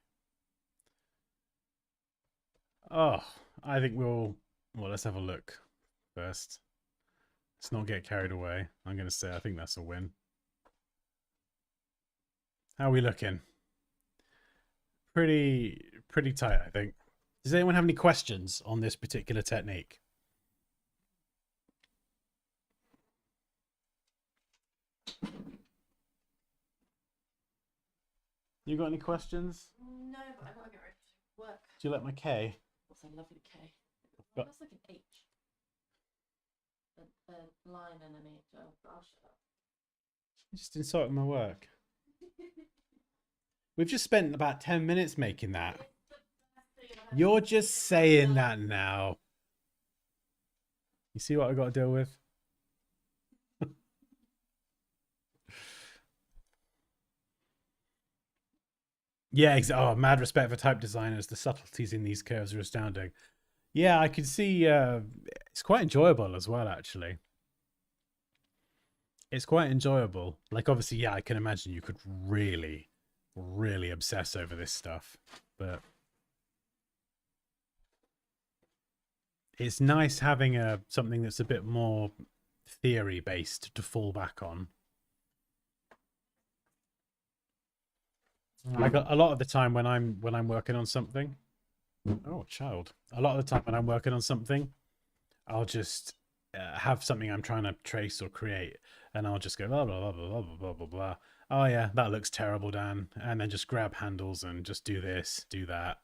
Oh, I think well, let's have a look first. Let's not get carried away. I'm going to say I think that's a win. How are we looking? Pretty tight, I think. Does anyone have any questions on this particular technique? You got any questions? No, but I gotta get ready to work. Do you like my K? What's a lovely K? Got- That's like an H. A line and an H. I'll shut up. You just insulted my work. We've just spent about 10 minutes making that. You're just saying that now. You see what I got to deal with? Yeah, oh, mad respect for type designers. The subtleties in these curves are astounding. Yeah, I could see it's quite enjoyable as well, actually. It's quite enjoyable. Like, obviously, yeah, I can imagine you could really, really obsess over this stuff. But it's nice having something that's a bit more theory-based to fall back on. Like a lot of the time when I'm working on something, oh child, a lot of the time when I'm working on something, I'll just have something I'm trying to trace or create, and I'll just go blah blah blah blah blah blah blah blah. Oh yeah, that looks terrible, Dan, and then just grab handles and just do this, do that,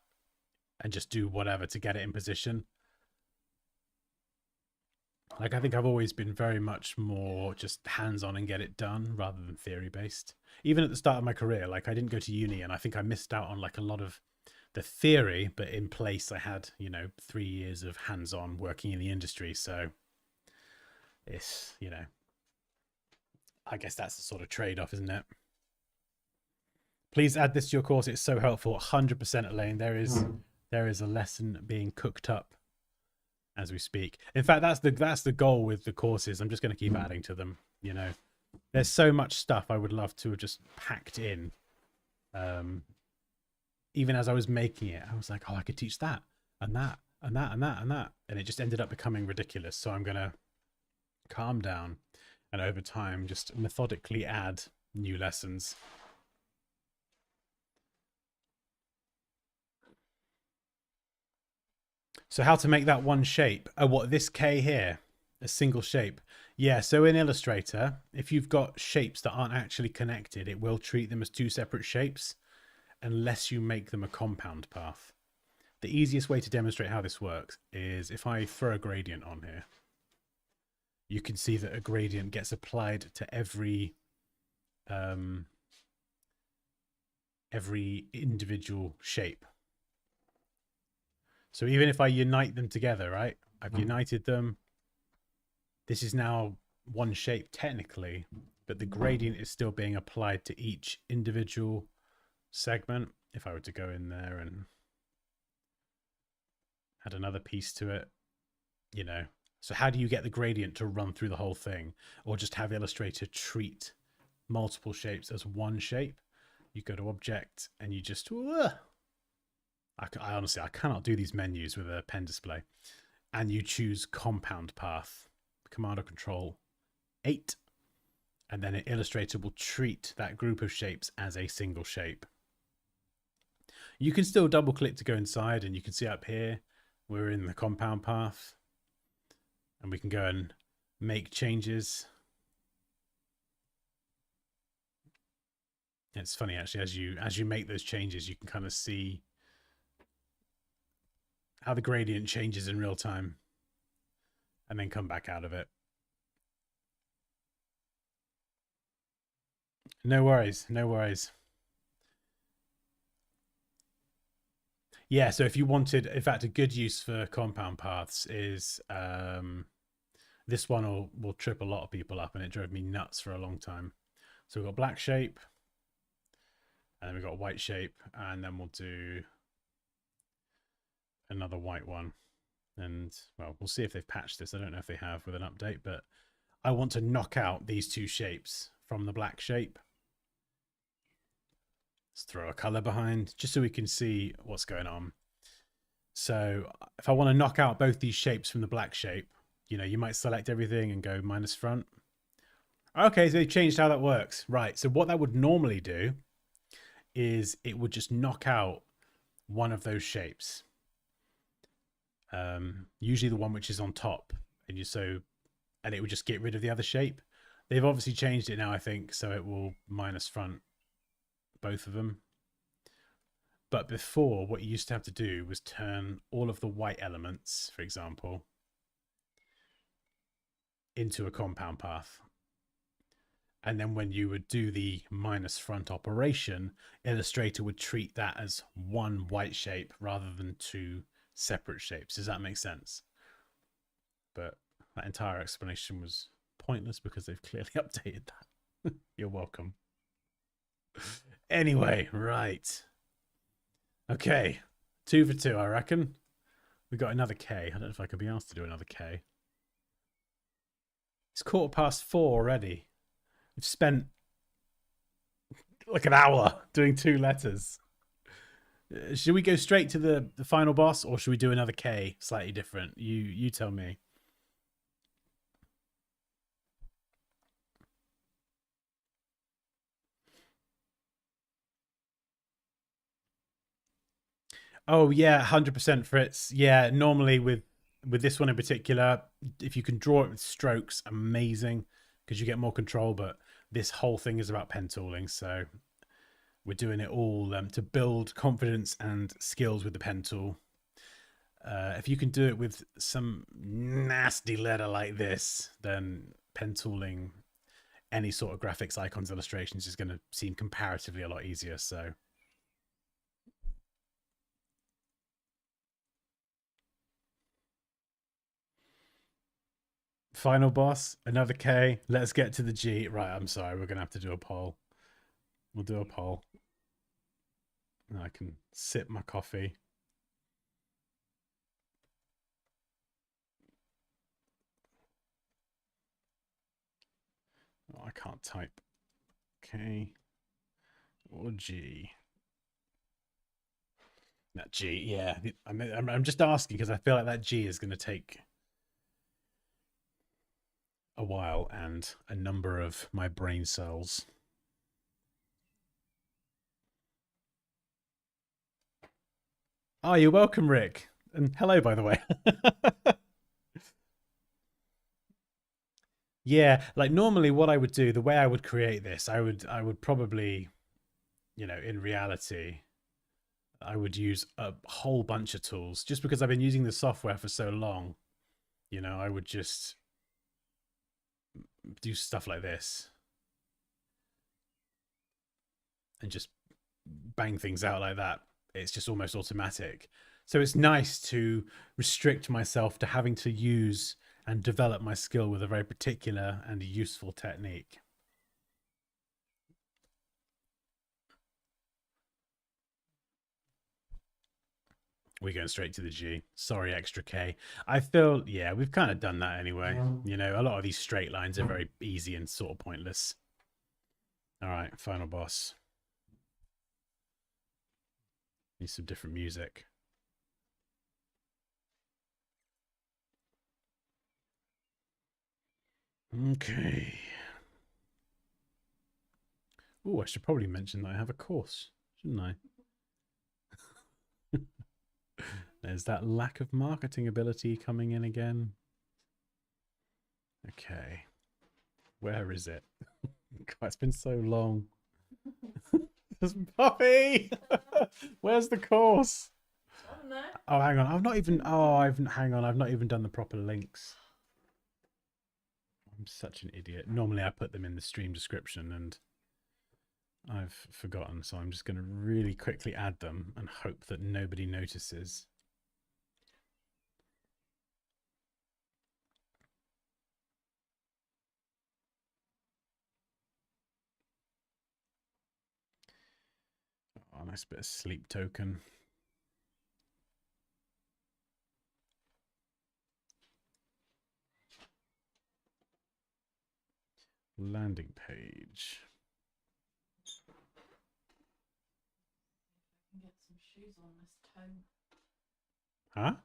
and just do whatever to get it in position. Like, I think I've always been very much more just hands-on and get it done rather than theory-based. Even at the start of my career, like, I didn't go to uni, and I think I missed out on like a lot of the theory, but in place I had, 3 years of hands-on working in the industry. So it's, I guess that's the sort of trade-off, isn't it? Please add this to your course. It's so helpful. 100%, Elaine. There is a lesson being cooked up as we speak. In fact, that's the goal with the courses. I'm just going to keep adding to them. There's so much stuff I would love to have just packed in. Even as I was making it, I was like, oh, I could teach that and that and that and that and that, and it just ended up becoming ridiculous. So I'm going to calm down and over time just methodically add new lessons. So how to make that one shape? Oh, what, this K here? A single shape. Yeah, so in Illustrator, if you've got shapes that aren't actually connected, it will treat them as two separate shapes unless you make them a compound path. The easiest way to demonstrate how this works is if I throw a gradient on here, you can see that a gradient gets applied to every individual shape. So even if I unite them together, right? I've united them. This is now one shape technically, but the gradient is still being applied to each individual segment. If I were to go in there and add another piece to it, So how do you get the gradient to run through the whole thing? Or just have Illustrator treat multiple shapes as one shape, you go to object and you just, I honestly, I cannot do these menus with a pen display. And you choose compound path, Command or Control 8. And then Illustrator will treat that group of shapes as a single shape. You can still double click to go inside, and you can see up here, we're in the compound path. And we can go and make changes. It's funny actually, as you make those changes, you can kind of see how the gradient changes in real time and then come back out of it. No worries, no worries. Yeah, so if you wanted, in fact, a good use for compound paths is this one will trip a lot of people up, and it drove me nuts for a long time. So we've got black shape, and then we've got white shape, and then we'll do another white one. And well, we'll see if they've patched this. I don't know if they have with an update, but I want to knock out these two shapes from the black shape. Let's throw a color behind just so we can see what's going on. So if I want to knock out both these shapes from the black shape, you know, you might select everything and go minus front. Okay, so they've changed how that works. Right, so what that would normally do is it would just knock out one of those shapes. Usually the one which is on top, and it would just get rid of the other shape. They've obviously changed it now, I think, so it will minus front both of them. But before, what you used to have to do was turn all of the white elements, for example, into a compound path. And then when you would do the minus front operation, Illustrator would treat that as one white shape rather than two separate shapes. Does that make sense? But that entire explanation was pointless because they've clearly updated that. You're welcome. Anyway, right. Okay. 2 for 2, I reckon. We got another K. I don't know if I could be asked to do another K. It's 4:15 already. We've spent like an hour doing 2 letters. Should we go straight to the final boss, or should we do another K, slightly different? You tell me. Oh yeah, 100% Fritz. Yeah, normally with this one in particular, if you can draw it with strokes, amazing, because you get more control. But this whole thing is about pen tooling, so we're doing it all to build confidence and skills with the pen tool. If you can do it with some nasty letter like this, then pen tooling any sort of graphics, icons, illustrations is going to seem comparatively a lot easier. So final boss, another K. Let's get to the G. Right, I'm sorry, we're going to have to do a poll. We'll do a poll. I can sip my coffee. Oh, I can't type. K or G. That G, yeah. I'm just asking because I feel like that G is going to take a while and a number of my brain cells. Oh, you're welcome, Rick. And hello, by the way. Yeah, like normally what I would do, the way I would create this, I would probably, you know, in reality, I would use a whole bunch of tools just because I've been using the software for so long. You know, I would just do stuff like this and just bang things out like that. It's just almost automatic. So it's nice to restrict myself to having to use and develop my skill with a very particular and useful technique. We're going straight to the G. Sorry, extra K. I feel, yeah, we've kind of done that anyway. You know, a lot of these straight lines are very easy and sort of pointless. All right, final boss. Need some different music. Okay. Oh, I should probably mention that I have a course, shouldn't I? There's that lack of marketing ability coming in again. Okay. Where is it? God, it's been so long. Puppy! Where's the course? I don't know. Oh, hang on. I've not even. Oh, hang on. I've not even done the proper links. I'm such an idiot. Normally, I put them in the stream description, and I've forgotten. So I'm just going to really quickly add them and hope that nobody notices. Oh, nice bit of sleep token. Landing page. I can get some shoes on this toe. Huh?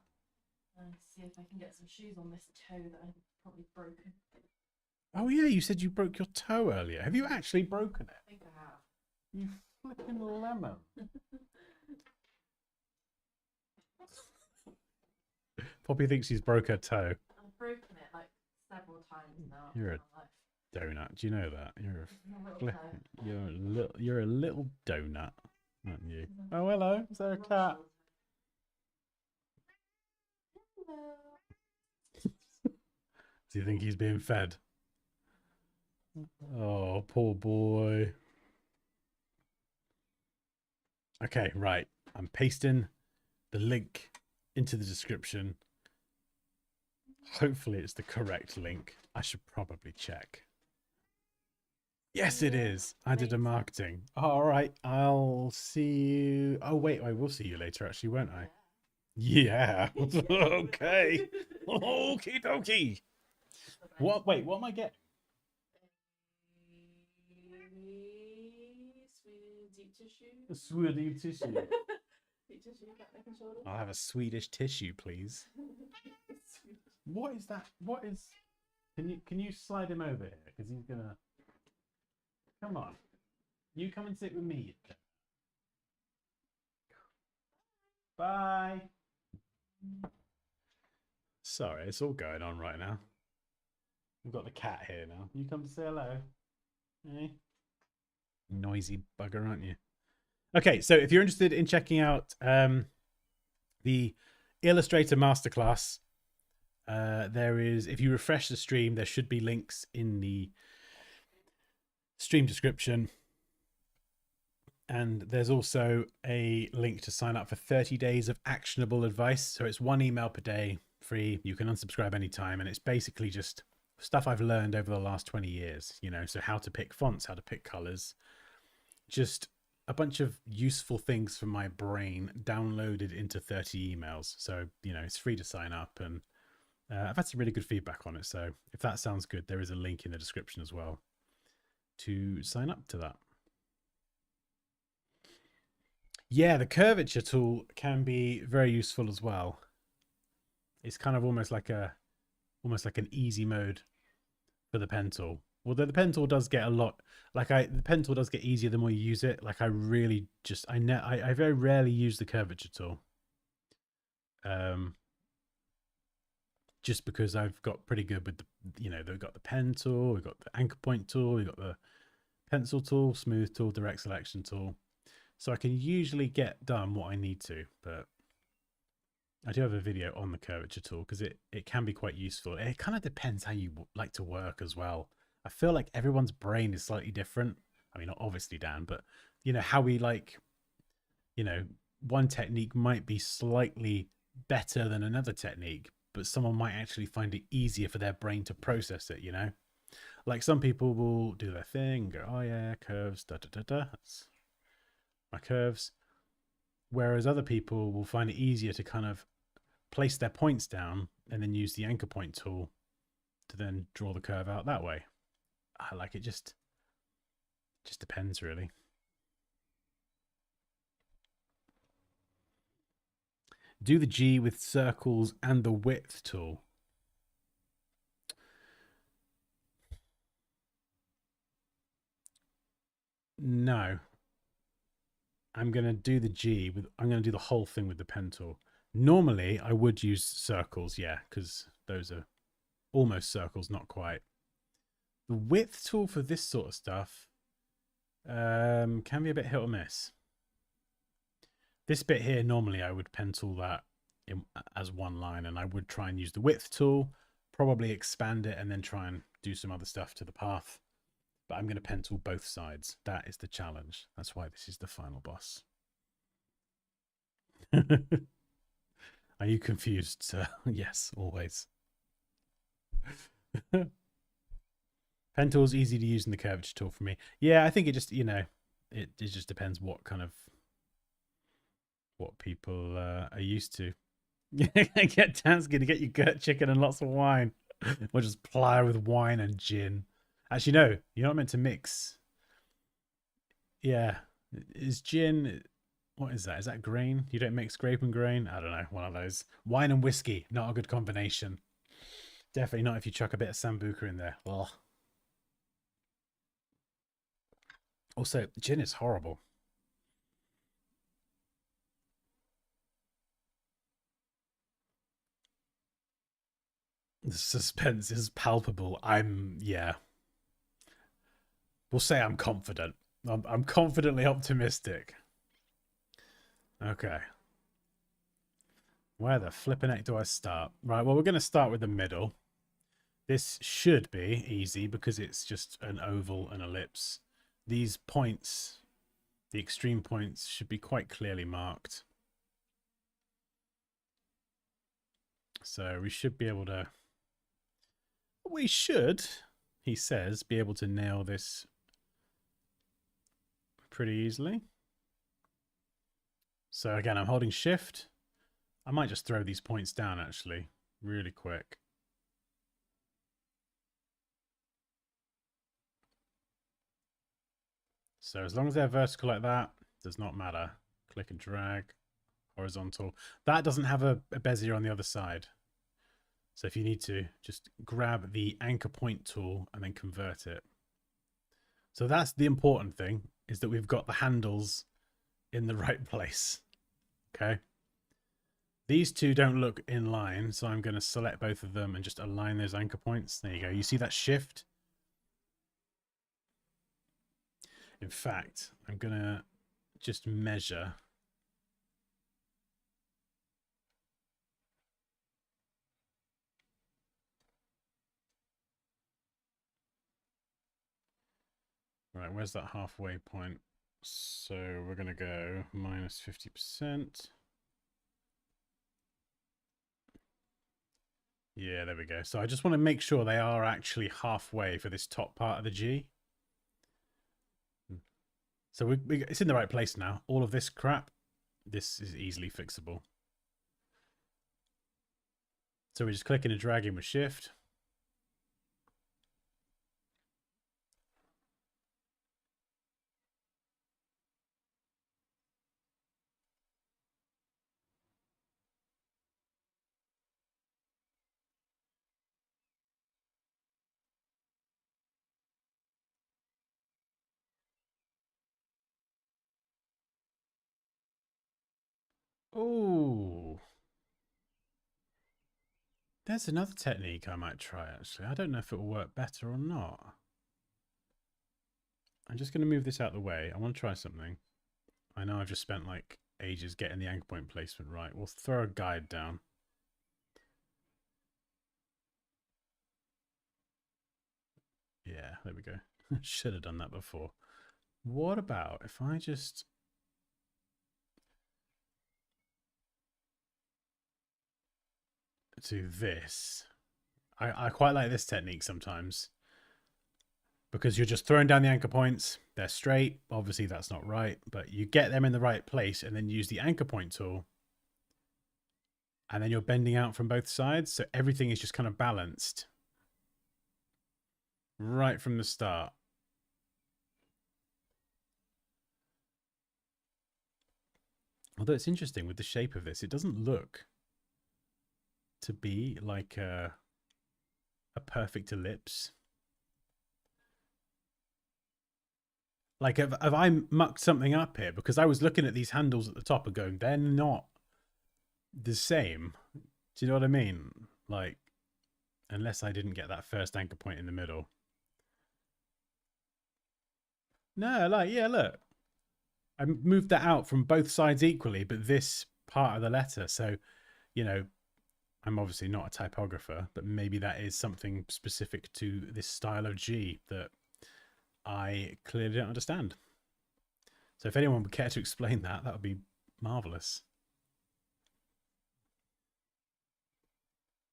See if I can get some shoes on this toe that I've probably broken. Oh, yeah. You said you broke your toe earlier. Have you actually broken it? I think I have. You flipping lemon. Poppy thinks she's broke her toe. I've broken it like several times now. You're a in my life. donut. Do you know that? You're My a little toe. you're a little donut, aren't you? Oh, hello. Is there a cat? Do you think he's being fed? Oh, poor boy. Okay, right. I'm pasting the link into the description. Hopefully it's the correct link. I should probably check. Yes, it is. I did a marketing. All right. I'll see you. Oh, wait. I will see you later, actually, won't I? Yeah. Okay. Okie dokie. What? Wait, what am I getting? Sweet deep tissue. A Swedish tissue. Deep tissue, back, neck and shoulders. I'll have a Swedish tissue, please. What is that? What is? Can you slide him over here? Because he's gonna. Come on. You come and sit with me. Bye. Sorry, it's all going on right now. We've got the cat here now. You come to say hello. Eh? Noisy bugger, aren't you? Okay, so if you're interested in checking out the Illustrator Masterclass, there is, if you refresh the stream, there should be links in the stream description. And there's also a link to sign up for 30 days of actionable advice. So it's 1 email per day, free. You can unsubscribe anytime. And it's basically just stuff I've learned over the last 20 years, you know, so how to pick fonts, how to pick colors, just a bunch of useful things from my brain downloaded into 30 emails. So, you know, it's free to sign up, and I've had some really good feedback on it. So if that sounds good, there is a link in the description as well to sign up to that. Yeah, the curvature tool can be very useful as well. It's kind of almost like an easy mode for the pen tool. Although the pen tool does get a lot, the pen tool does get easier the more you use it. Like I really just, I very rarely use the curvature tool. Just because I've got pretty good with the, you know, they've got the pen tool, we've got the anchor point tool, we've got the pencil tool, smooth tool, direct selection tool. So I can usually get done what I need to, but I do have a video on the curvature tool because it can be quite useful. It kind of depends how you like to work as well. I feel like everyone's brain is slightly different. I mean, not obviously, Dan, but you know, how we like, you know, one technique might be slightly better than another technique, but someone might actually find it easier for their brain to process it, you know? Like some people will do their thing and go, oh yeah, curves, da da da da. That's my curves. Whereas other people will find it easier to kind of place their points down and then use the anchor point tool to then draw the curve out that way. I like it. Just, Just depends, really. Do the G with circles and the width tool. No. I'm going to do the G with, I'm going to do the whole thing with the pen tool. Normally, I would use circles, yeah, because those are almost circles, not quite. The width tool for this sort of stuff can be a bit hit or miss. This bit here, normally I would pen tool that as one line, and I would try and use the width tool, probably expand it, and then try and do some other stuff to the path. But I'm going to pen tool both sides. That is the challenge. That's why this is the final boss. Are you confused, sir? Yes, always. Pen tool's easy to use in the curvature tool for me. Yeah, I think it just, it just depends what kind of, what people are used to. Get Dan's going to get you gut chicken and lots of wine. We'll just ply with wine and gin. Actually, no, you're not meant to mix. Yeah. Is gin, what is that? Is that grain? You don't mix grape and grain? I don't know. One of those. Wine and whiskey, not a good combination. Definitely not if you chuck a bit of sambuca in there. Ugh. Also, gin is horrible. The suspense is palpable. Yeah. We'll say I'm confident. I'm confidently optimistic. Okay. Where the flippin' heck do I start? Right, well, we're going to start with the middle. This should be easy because it's just an oval and ellipse. These points, the extreme points, should be quite clearly marked. So we should be able to... We should, he says, be able to nail this pretty easily. So again, I'm holding shift. I might just throw these points down actually, really quick. So as long as they're vertical like that, does not matter. Click and drag, horizontal. That doesn't have a bezier on the other side. So if you need to, just grab the anchor point tool and then convert it. So that's the important thing, is that we've got the handles in the right place. Okay. These two don't look in line, so I'm going to select both of them and just align those anchor points. There you go. You see that shift? In fact, I'm going to just measure. Right, where's that halfway point? So we're going to go minus 50%. Yeah, there we go. So I just want to make sure they are actually halfway for this top part of the G. So it's in the right place now. All of this crap, this is easily fixable. So we're just clicking and dragging with shift. Oh, there's another technique I might try, actually. I don't know if it will work better or not. I'm just going to move this out of the way. I want to try something. I know I've just spent like ages getting the anchor point placement right. We'll throw a guide down. Yeah, there we go. Should have done that before. What about if I just... do this? I quite like this technique sometimes, because you're just throwing down the anchor points. They're straight. Obviously, that's not right, but you get them in the right place and then use the anchor point tool. And then you're bending out from both sides. So everything is just kind of balanced right from the start. Although it's interesting with the shape of this, it doesn't look to be like a perfect ellipse. Like, have I mucked something up here? Because I was looking at these handles at the top and going, they're not the same. Do you know what I mean? Like, unless I didn't get that first anchor point in the middle. No, like, yeah, look. I moved that out from both sides equally, but this part of the letter. So, you know, I'm obviously not a typographer, but maybe that is something specific to this style of G that I clearly don't understand. So if anyone would care to explain that, that would be marvelous.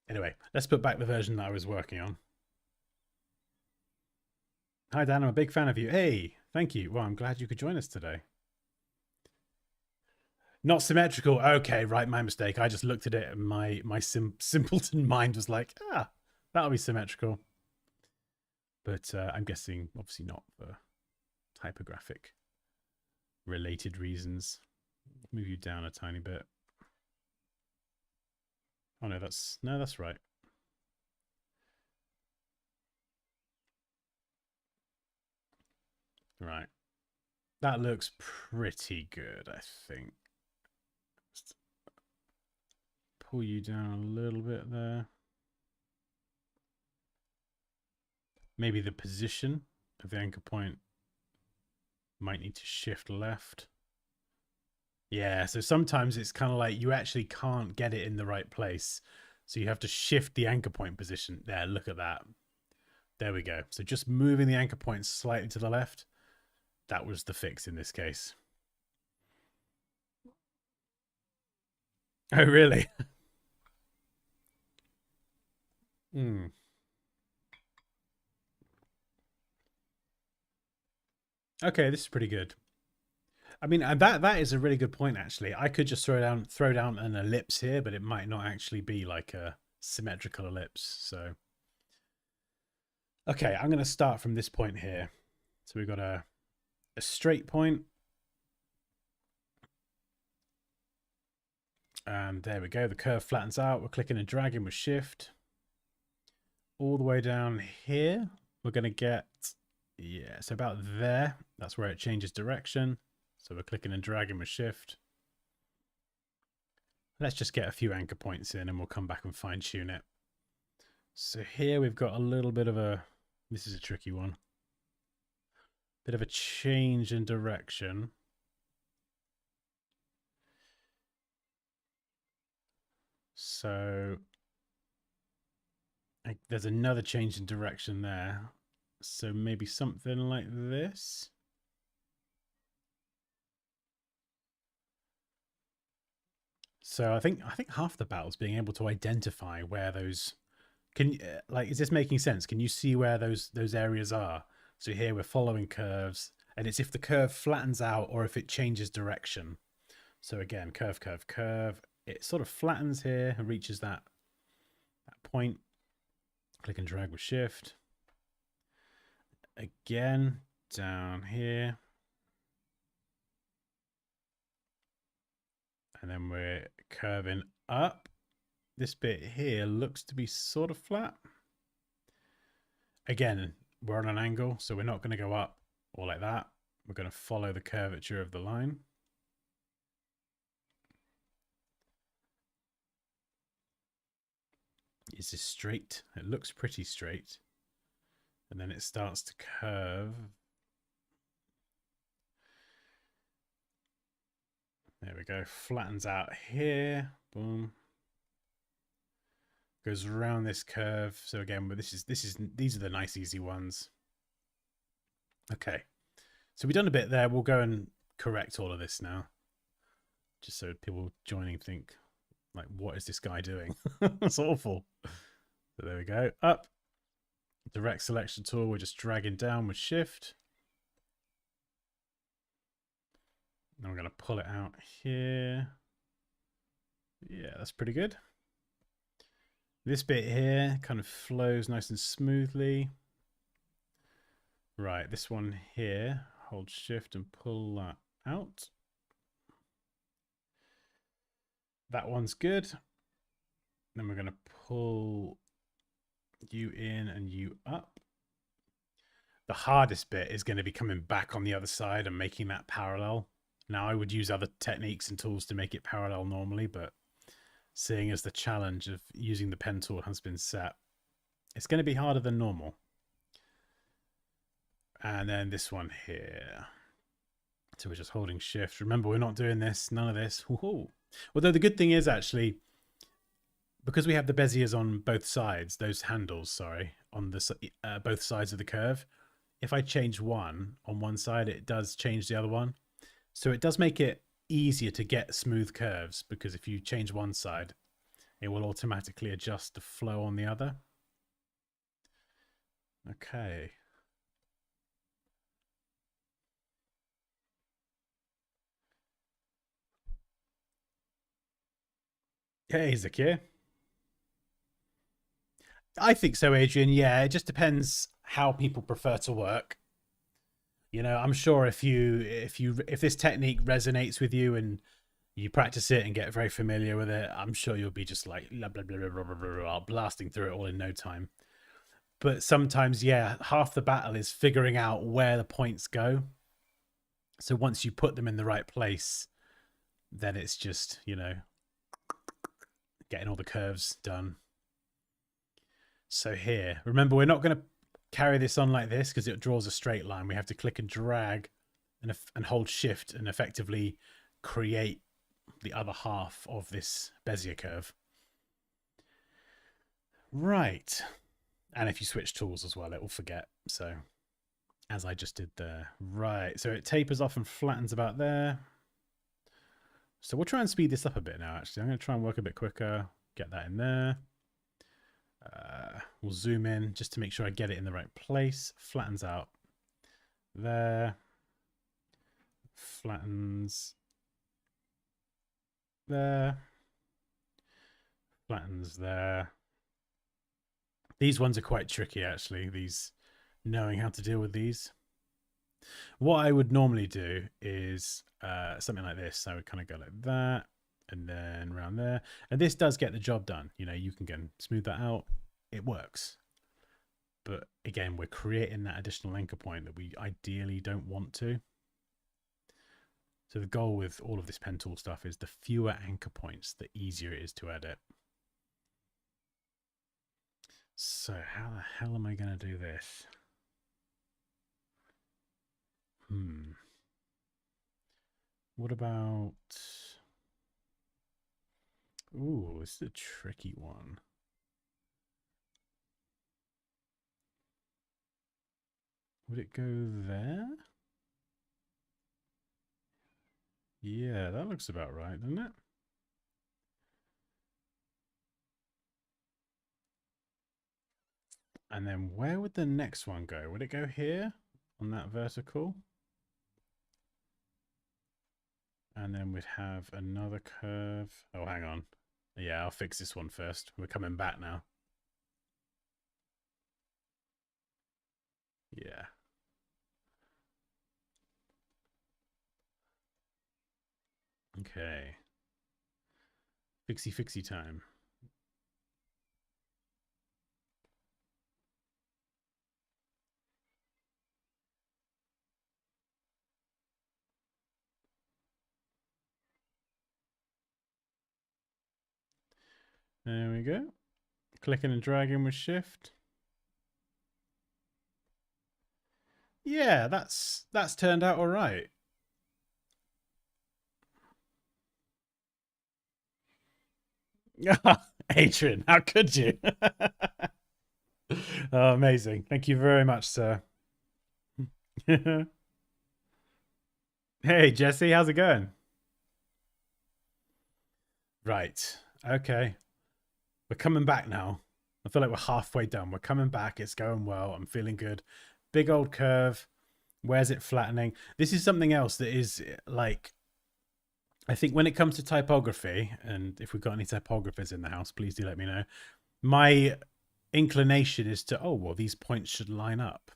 Anyway, let's put back the version that I was working on. Hi, Dan. I'm a big fan of you. Hey, thank you. Well, I'm glad you could join us today. Not symmetrical. Okay, right, my mistake. I just looked at it and my simpleton mind was like, that'll be symmetrical. But I'm guessing, obviously not for typographic related reasons. Move you down a tiny bit. Oh no, that's right. Right. That looks pretty good, I think. Just pull you down a little bit there. Maybe the position of the anchor point might need to shift left. Yeah, so sometimes it's kind of like you actually can't get it in the right place. So you have to shift the anchor point position. There, look at that. There we go. So just moving the anchor point slightly to the left. That was the fix in this case. Oh, really? Hmm. Okay, this is pretty good. I mean, that is a really good point. Actually, I could just throw down an ellipse here, but it might not actually be like a symmetrical ellipse. So, okay, I'm going to start from this point here. So we've got a straight point, and there we go. The curve flattens out. We're clicking and dragging with Shift all the way down here. We're going to get, yeah, so about there. That's where it changes direction. So we're clicking and dragging with Shift. Let's just get a few anchor points in and we'll come back and fine tune it. So here we've got a little bit of a, this is a tricky one. Bit of a change in direction. So there's another change in direction there. So maybe something like this. So I think half the battle is being able to identify where those can like, is this making sense? Can you see where those areas are? So here we're following curves, and it's if the curve flattens out or if it changes direction. So again, curve, curve, curve. It sort of flattens here and reaches that point. Click and drag with Shift. Again, down here. And then we're curving up. This bit here looks to be sort of flat. Again, we're on an angle, so we're not going to go up or like that. We're going to follow the curvature of the line. Is this straight? It looks pretty straight. And then it starts to curve. There we go. Flattens out here. Boom. Goes around this curve. So again, but these are the nice easy ones. Okay. So we've done a bit there. We'll go and correct all of this now. Just so people joining think, like, what is this guy doing? That's awful. So there we go. Up. Direct selection tool. We're just dragging down with Shift. Now we're going to pull it out here. Yeah, that's pretty good. This bit here kind of flows nice and smoothly. Right, this one here, hold Shift and pull that out. that one's good. Then we're going to pull you in and you up. The hardest bit is going to be coming back on the other side and making that parallel. Now, I would use other techniques and tools to make it parallel normally, but seeing as the challenge of using the pen tool has been set, it's going to be harder than normal. And then this one here. So we're just holding shift. Remember, we're not doing this, none of this. Woohoo. Although the good thing is actually, because we have the beziers on both sides, those handles, sorry, on the both sides of the curve, if I change one on one side, it does change the other one. So it does make it easier to get smooth curves, because if you change one side, it will automatically adjust the flow on the other. Okay. Hey, Zakir. I think so, Adrian. Yeah, it just depends how people prefer to work. You know, I'm sure if this technique resonates with you and you practice it and get very familiar with it, I'm sure you'll be just like blah, blah, blah, blah, blah, blah, blah, blasting through it all in no time. But sometimes, yeah, half the battle is figuring out where the points go. So once you put them in the right place, then it's just, you know, getting all the curves done. So here, remember, we're not going to carry this on like this because it draws a straight line. We have to click and drag and hold shift and effectively create the other half of this Bezier curve. Right. And if you switch tools as well, it will forget. So as I just did there. Right. So it tapers off and flattens about there. So we'll try and speed this up a bit now, actually. I'm going to try and work a bit quicker. Get that in there. We'll zoom in just to make sure I get it in the right place. Flattens out there. Flattens there. Flattens there. These ones are quite tricky, actually. These, knowing how to deal with these. What I would normally do is something like this. I would kind of go like that, and then around there. And this does get the job done. You know, you can go and smooth that out. It works. But again, we're creating that additional anchor point that we ideally don't want to. So the goal with all of this pen tool stuff is the fewer anchor points, the easier it is to edit. So how the hell am I going to do this? What about... Ooh, this is a tricky one. Would it go there? Yeah, that looks about right, doesn't it? And then where would the next one go? Would it go here on that vertical? And then we'd have another curve. Oh, hang on. Yeah, I'll fix this one first. We're coming back now. Yeah. Okay. Fixie time. There we go. Clicking and dragging with shift. Yeah, that's turned out all right. Adrian, how could you? Oh, amazing. Thank you very much, sir. Hey, Jesse, how's it going? Right. Okay. We're coming back now. I feel like we're halfway done. We're coming back. It's going well. I'm feeling good. Big old curve. Where's it flattening? This is something else that is like, I think when it comes to typography, and if we've got any typographers in the house, please do let me know. My inclination is to, oh, well, these points should line up.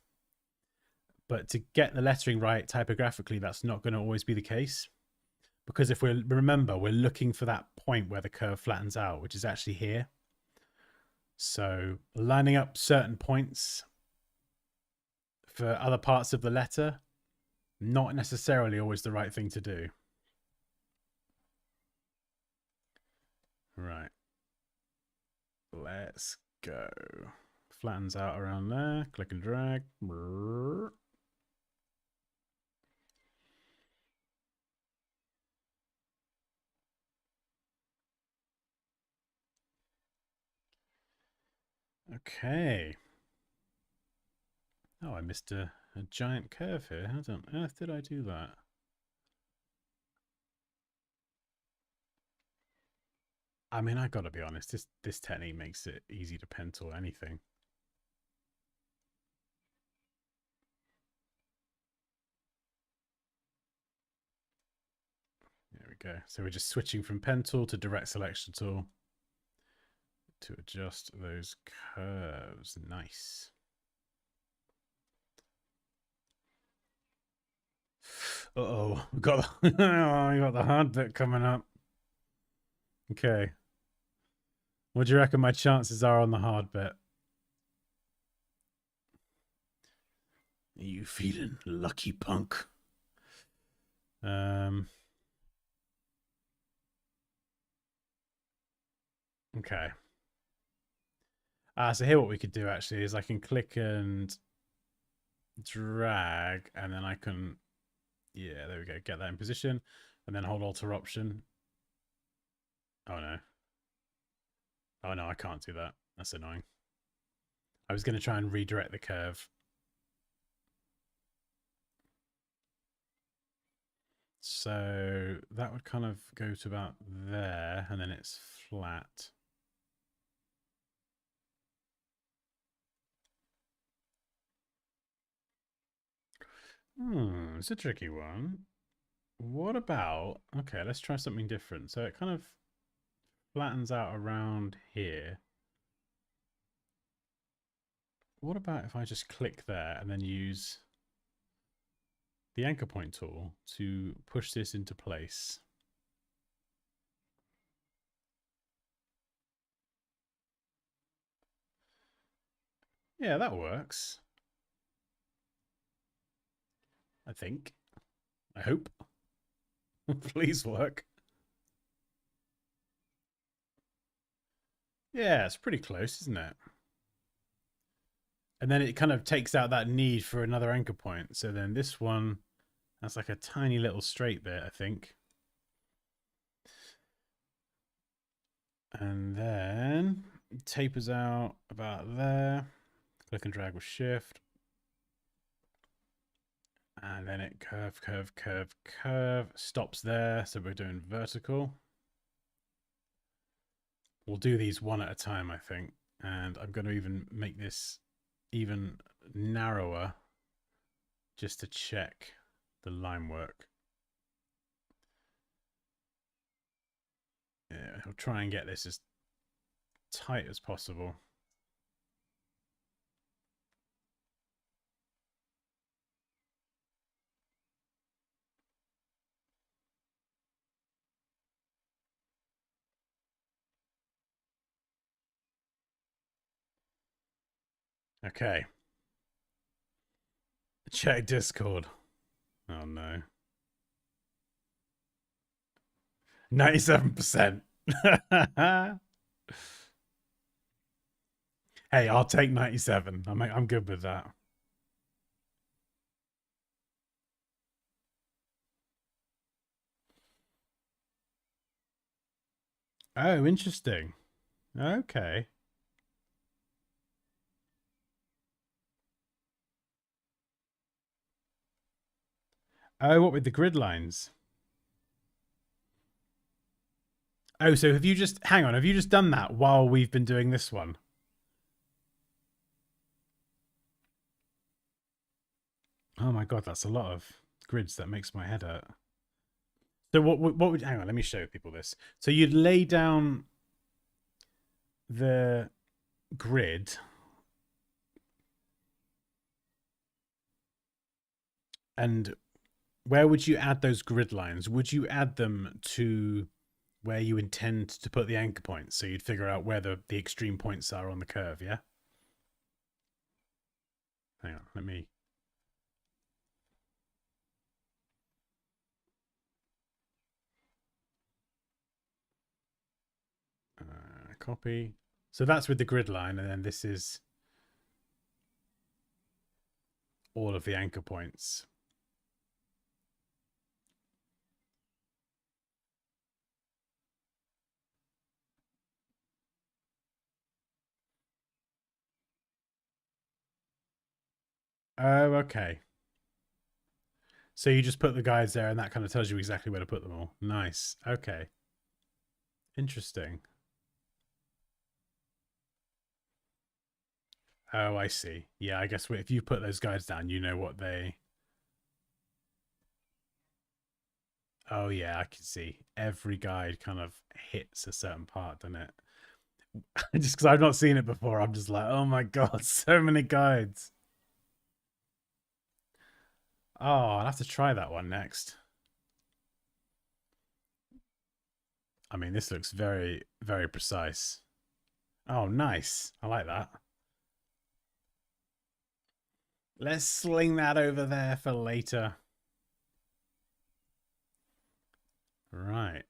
But to get the lettering right typographically, that's not going to always be the case. Because if we remember, we're looking for that point where the curve flattens out, which is actually here. So lining up certain points for other parts of the letter, not necessarily always the right thing to do. Right. Let's go. Flattens out around there. Click and drag. Okay. Oh, I missed a giant curve here. How on earth did I do that? I mean, I gotta be honest, this technique makes it easy to pen tool anything. There we go. So we're just switching from pen tool to direct selection tool to adjust those curves. Nice. Uh-oh, we got we got the hard bit coming up. Okay. What do you reckon my chances are on the hard bit? Are you feeling lucky, punk? Okay. So here what we could do actually is I can click and drag, and then I can, yeah, there we go, get that in position, and then hold Alt or Option. Oh no. Oh no, I can't do that. That's annoying. I was going to try and redirect the curve. So that would kind of go to about there, and then it's flat. It's a tricky one. What about, okay, let's try something different. So it kind of flattens out around here. What about if I just click there and then use the anchor point tool to push this into place? Yeah, that works. I think. I hope. Please work. Yeah, it's pretty close, isn't it? And then it kind of takes out that need for another anchor point. So then this one, that's like a tiny little straight bit, I think. And then it tapers out about there. Click and drag with shift. And then it curve, curve, curve, curve. Stops there. So we're doing vertical. We'll do these one at a time, I think. And I'm going to even make this even narrower just to check the line work. Yeah, I'll try and get this as tight as possible. Okay. Check Discord. Oh no. 97%. Hey, I'll take 97. I'm good with that. Oh, interesting. Okay. Oh, what with the grid lines? Oh, so have you just, hang on, have you just done that while we've been doing this one? Oh my god, that's a lot of grids. That makes my head hurt. So what would, hang on, let me show people this. So you'd lay down the grid and where would you add those grid lines? Would you add them to where you intend to put the anchor points? So you'd figure out where the extreme points are on the curve, yeah? Hang on, let me... copy. So that's with the grid line, and then this is all of the anchor points. Oh, okay. So you just put the guides there, and that kind of tells you exactly where to put them all. Nice. Okay. Interesting. Oh, I see. Yeah, I guess if you put those guides down, you know what they... Oh, yeah, I can see. Every guide kind of hits a certain part, doesn't it? Just because I've not seen it before, I'm just like, oh my god, so many guides. Oh, I'll have to try that one next. I mean, this looks very, very precise. Oh, nice. I like that. Let's sling that over there for later. Right.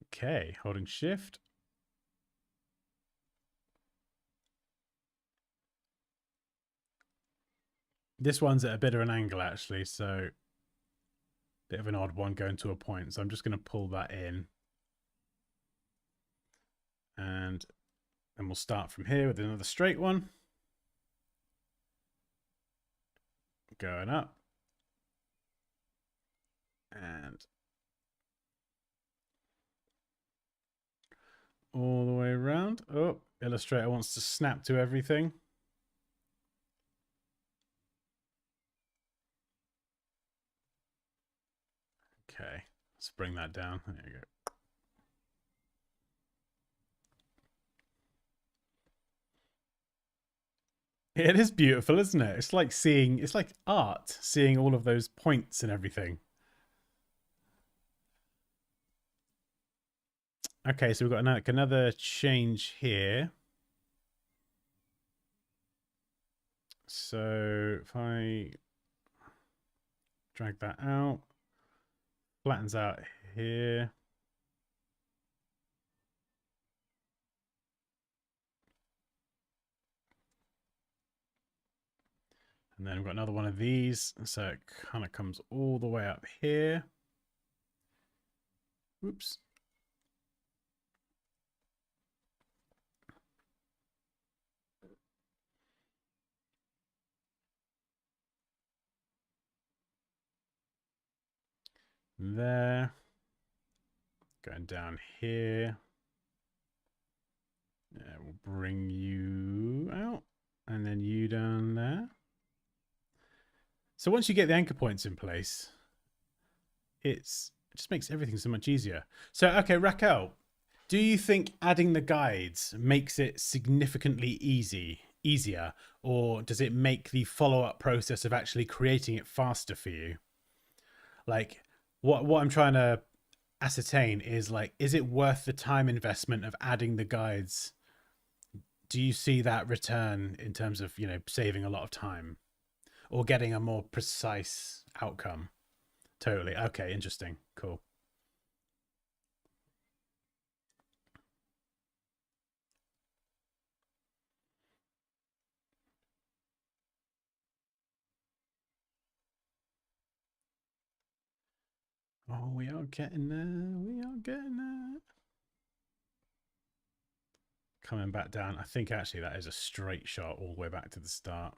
Okay, holding shift. This one's at a bit of an angle, actually, so bit of an odd one going to a point. So I'm just going to pull that in. And then we'll start from here with another straight one. Going up. And all the way around. Oh, Illustrator wants to snap to everything. Okay, let's bring that down. There you go. It is beautiful, isn't it? It's like seeing, it's like art, seeing all of those points and everything. Okay, so we've got another change here. So if I drag that out, flattens out here. And then we've got another one of these. So it kind of comes all the way up here. Oops. There. Going down here. Yeah, we'll bring you out. And then you down there. So once you get the anchor points in place, it just makes everything so much easier. So, okay, Raquel, do you think adding the guides makes it significantly easier, or does it make the follow-up process of actually creating it faster for you? Like, what I'm trying to ascertain is, like, is it worth the time investment of adding the guides? Do you see that return in terms of, you know, saving a lot of time or getting a more precise outcome? Totally. Okay, interesting. Cool. Oh, we are getting there. We are getting there. Coming back down. I think actually that is a straight shot all the way back to the start.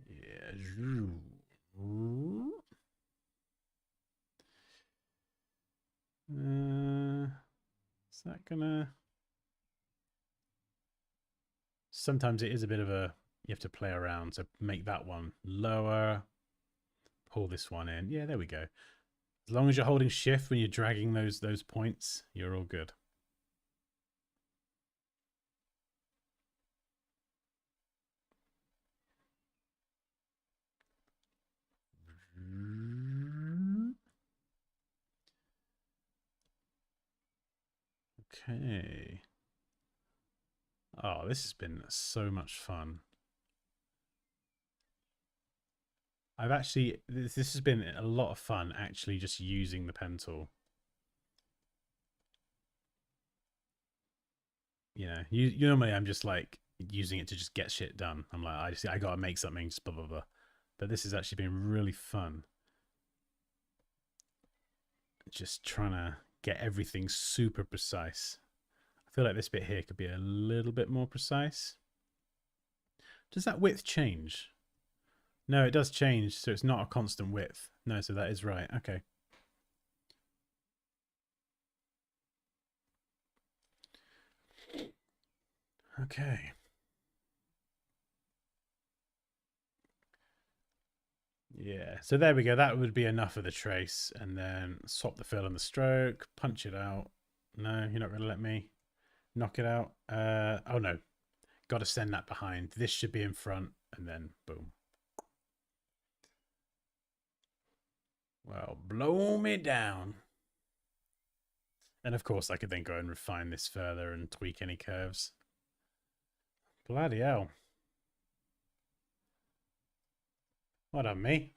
Yeah. Is that gonna... Sometimes it is a bit of a... You have to play around. So make that one lower. Pull this one in. Yeah, there we go. As long as you're holding shift when you're dragging those points, you're all good. Okay. Oh, this has been so much fun. This has been a lot of fun actually just using the pen tool. You know, normally I'm just like using it to just get shit done. I'm like, I gotta make something, just blah blah blah. But this has actually been really fun. Just trying to get everything super precise. I feel like this bit here could be a little bit more precise. Does that width change? No, it does change, so it's not a constant width. No, so that is right. Okay. Okay. Yeah, so there we go. That would be enough of the trace. And then swap the fill and the stroke, punch it out. No, you're not going to let me knock it out. Oh no, got to send that behind. This should be in front, and then boom. Well, blow me down. And of course, I could then go and refine this further and tweak any curves. Bloody hell. Well done, me.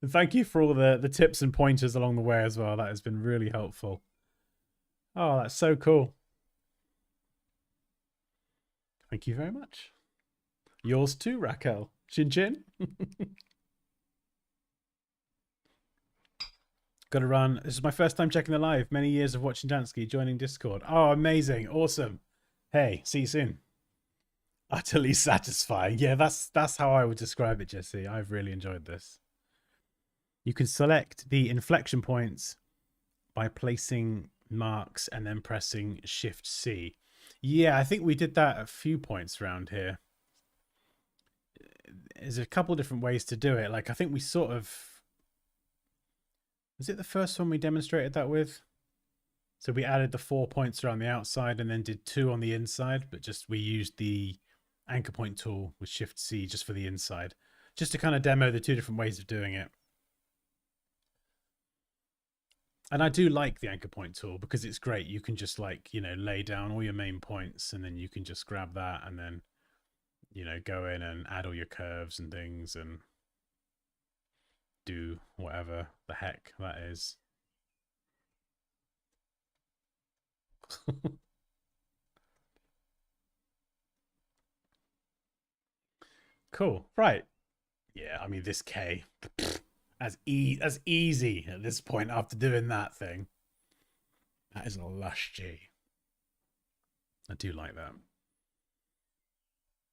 And thank you for all the tips and pointers along the way as well. That has been really helpful. Oh, that's so cool. Thank you very much. Yours too, Raquel. Chin chin. Got to run. This is my first time checking the live. Many years of watching Dansky, joining Discord. Oh, amazing. Awesome. Hey, see you soon. Utterly satisfying. Yeah, that's how I would describe it, Jesse. I've really enjoyed this. You can select the inflection points by placing marks and then pressing Shift C. Yeah, I think we did that a few points around here. There's a couple different ways to do it. Like, I think we sort of... Was it the first one we demonstrated that with? So we added the 4 points around the outside and then did 2 on the inside, but just we used the anchor point tool with Shift C just for the inside, just to kind of demo the 2 different ways of doing it. And I do like the anchor point tool because it's great. You can just like, you know, lay down all your main points and then you can just grab that and then, you know, go in and add all your curves and things and do whatever the heck that is. Cool. Right. Yeah, I mean this K as easy at this point after doing that thing. That is a lush G. I do like that.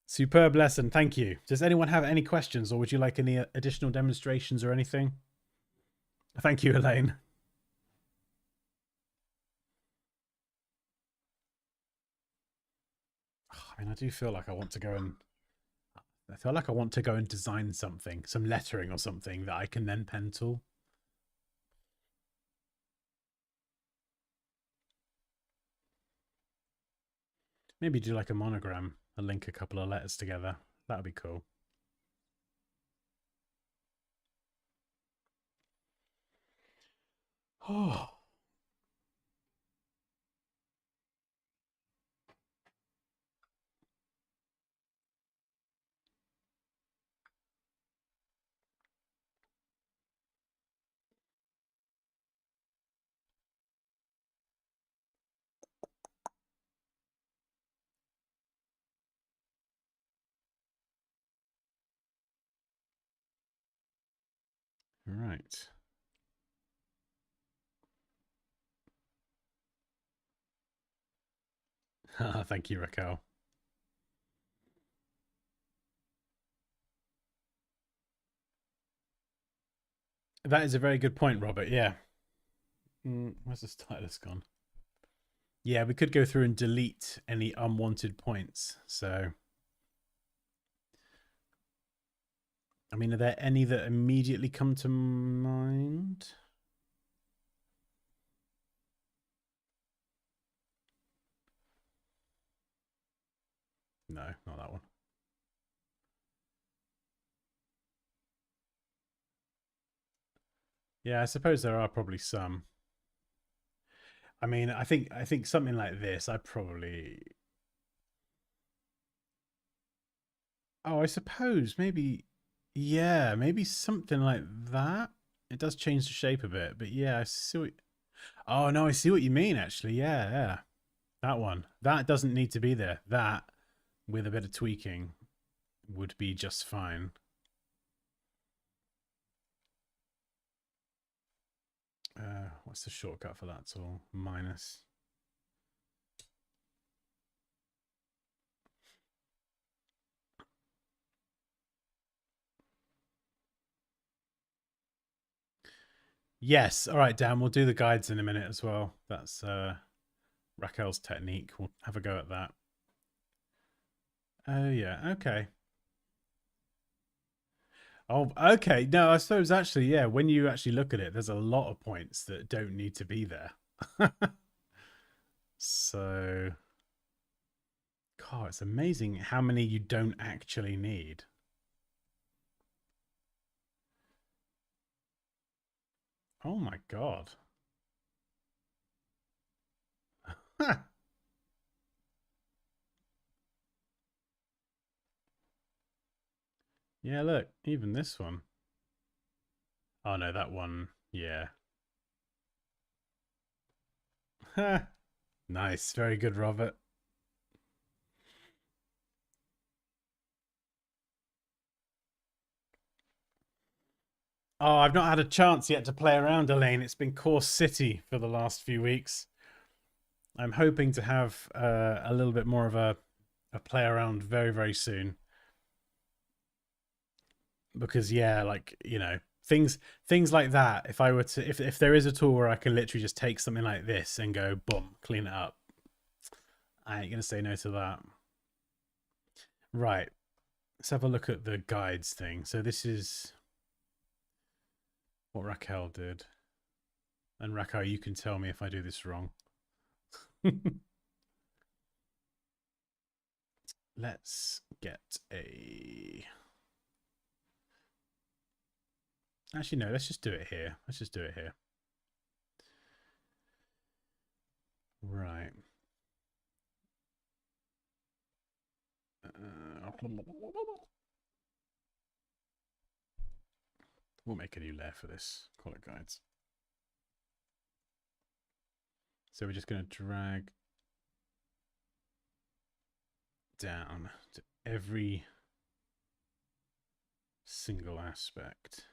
Superb lesson. Thank you. Does anyone have any questions or would you like any additional demonstrations or anything? Thank you, Elaine. I mean, I do feel like I want to go and design something, some lettering or something that I can then pen tool. Maybe do like a monogram and link a couple of letters together. That would be cool. Oh. Right. Thank you, Raquel. That is a very good point, Robert. Yeah. Where's the stylus gone? Yeah, we could go through and delete any unwanted points. So, I mean, are there any that immediately come to mind? No, not that one. Yeah, I suppose there are probably some. I mean, I think something like this, I probably. Oh, I suppose maybe. Yeah, maybe something like that. It does change the shape a bit, but yeah, I see what. Oh no, I see what you mean. Actually, yeah, yeah, that one. That doesn't need to be there. That, with a bit of tweaking, would be just fine. What's the shortcut for that tool? Minus. Yes. All right, Dan. We'll do the guides in a minute as well. That's Raquel's technique. We'll have a go at that. Oh yeah. Okay. Oh, okay. No, I suppose actually, yeah. When you actually look at it, there's a lot of points that don't need to be there. So, God, it's amazing how many you don't actually need. Oh my God. Yeah, look, even this one. Oh no, that one. Yeah. Nice. Very good, Robert. Oh, I've not had a chance yet to play around, Elaine. It's been Course City for the last few weeks. I'm hoping to have a little bit more of a play around very, very soon. Because yeah, like, things like that. If I were to if there is a tool where I can literally just take something like this and go boom, clean it up, I ain't gonna say no to that. Right. Let's have a look at the guides thing. So this is what Raquel did. And Raquel, you can tell me if I do this wrong. Let's get a. Actually, no, let's just do it here. Let's just do it here. Right. We'll make a new layer for this. Call it guides. So we're just going to drag down to every single aspect.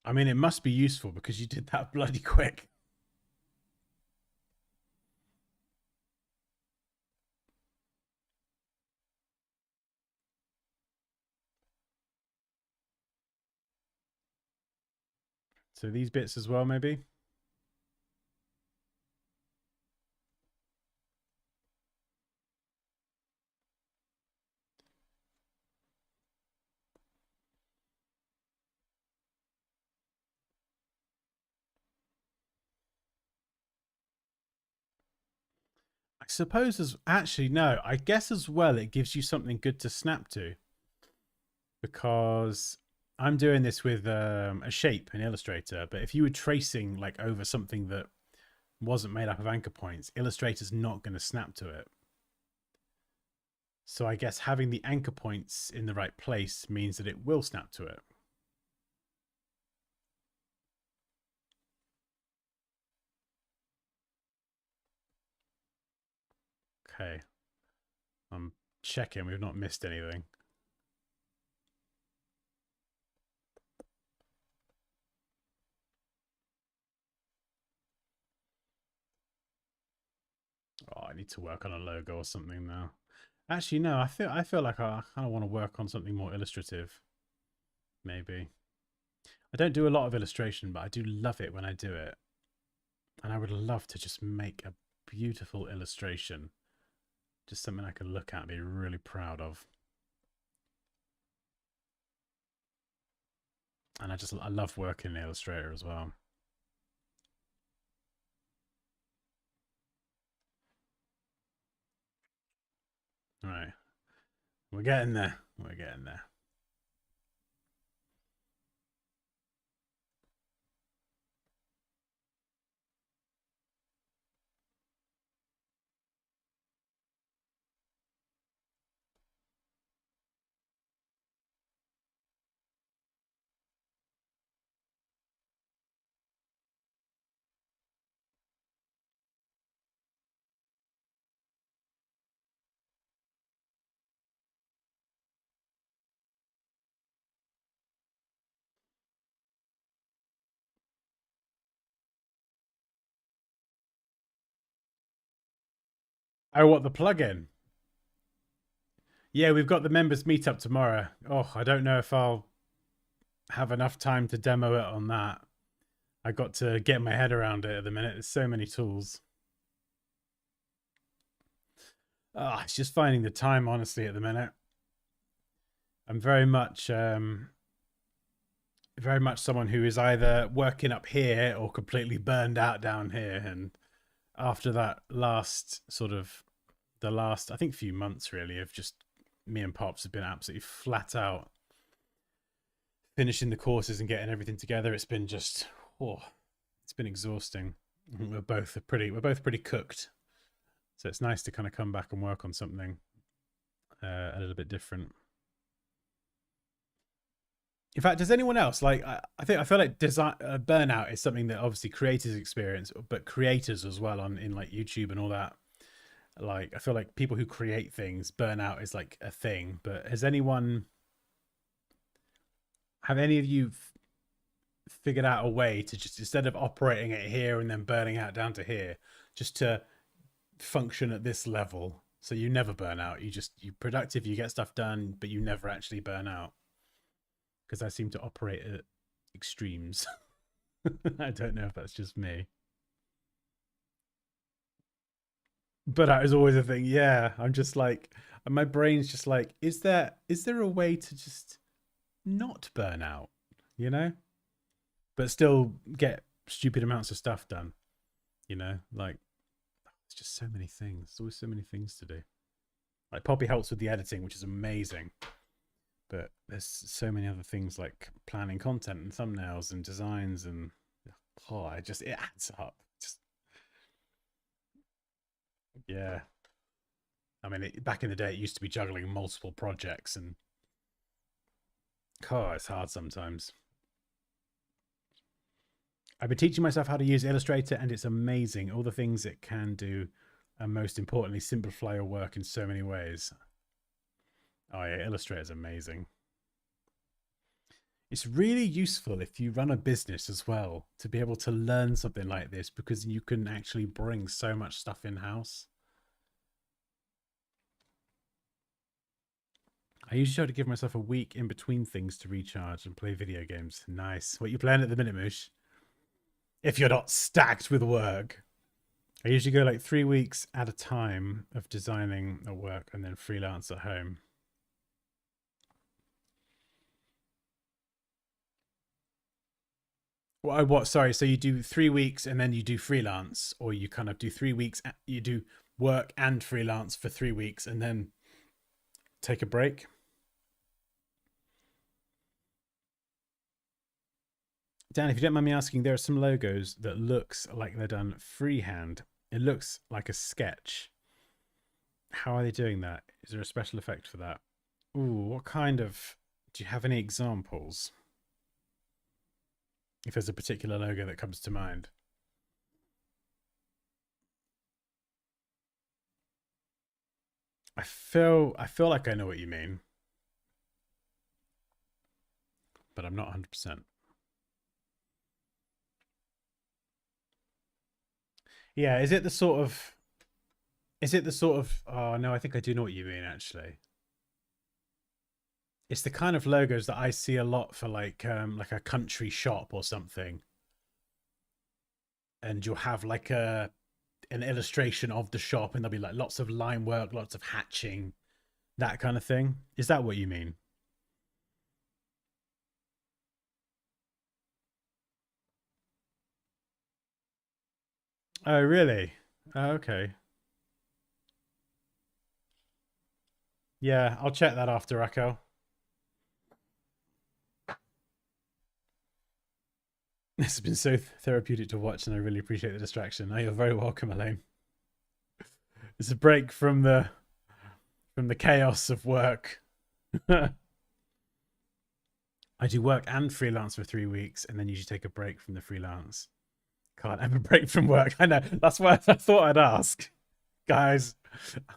I mean, it must be useful because you did that bloody quick. So these bits as well, maybe. I suppose as actually no, I guess as well it gives you something good to snap to because I'm doing this with a shape in Illustrator, but if you were tracing like over something that wasn't made up of anchor points, Illustrator's not going to snap to it. So I guess having the anchor points in the right place means that it will snap to it. Okay. I'm checking we've not missed anything. Oh, I need to work on a logo or something now. Actually, no, I feel like I kind of want to work on something more illustrative. Maybe. I don't do a lot of illustration, but I do love it when I do it. And I would love to just make a beautiful illustration. Just something I can look at and be really proud of. And I love working in Illustrator as well. All right. We're getting there. We're getting there. Oh, what, the plugin? Yeah, we've got the members meetup tomorrow. Oh, I don't know if I'll have enough time to demo it on that. I got to get my head around it at the minute. There's so many tools. It's just finding the time, honestly, at the minute. I'm very much someone who is either working up here or completely burned out down here. And after that last I think few months really of just me and Pops have been absolutely flat out finishing the courses and getting everything together. It's been just, it's been exhausting. We're both pretty cooked, so it's nice to kind of come back and work on something a little bit different. In fact, does anyone else like? I feel like design burnout is something that obviously creators experience, but creators as well in like YouTube and all that. Like, I feel like people who create things, burnout is like a thing. But have any of you figured out a way to just, instead of operating it here and then burning out down to here, just to function at this level so you never burn out? You're productive, you get stuff done, but you never actually burn out. Because I seem to operate at extremes. I don't know if that's just me. But that is always a thing. Yeah, I'm just like, my brain's just like, is there a way to just not burn out, you know, but still get stupid amounts of stuff done, you know? Like, it's just so many things. There's always so many things to do. Like, Poppy helps with the editing, which is amazing. But there's so many other things like planning content and thumbnails and designs and it adds up. Just, yeah. I mean, back in the day, it used to be juggling multiple projects, and it's hard sometimes. I've been teaching myself how to use Illustrator, and it's amazing. All the things it can do, and most importantly, simplify your work in so many ways. Oh yeah, Illustrator is amazing. It's really useful if you run a business as well to be able to learn something like this, because you can actually bring so much stuff in-house. I usually try to give myself a week in between things to recharge and play video games. Nice. What are you playing at the minute, Moosh? If you're not stacked with work. I usually go like 3 weeks at a time of designing at work and then freelance at home. What? Sorry. So you do 3 weeks and then you do freelance, or you kind of do 3 weeks, you do work and freelance for 3 weeks and then take a break? Dan, if you don't mind me asking, there are some logos that looks like they're done freehand. It looks like a sketch. How are they doing that? Is there a special effect for that? Ooh, what kind of... Do you have any examples? If there's a particular logo that comes to mind. I feel like I know what you mean, but I'm not 100%. Yeah, is it the sort of... Oh, no, I think I do know what you mean, actually. It's the kind of logos that I see a lot for like a country shop or something. And you'll have like an illustration of the shop, and there'll be like lots of line work, lots of hatching, that kind of thing. Is that what you mean? Oh, really? Oh, okay. Yeah, I'll check that after, Raquel. This has been so therapeutic to watch, and I really appreciate the distraction. Oh, you're very welcome, Elaine. It's a break from the chaos of work. I do work and freelance for 3 weeks, and then usually take a break from the freelance. Can't have a break from work. I know. That's why I thought I'd ask. Guys,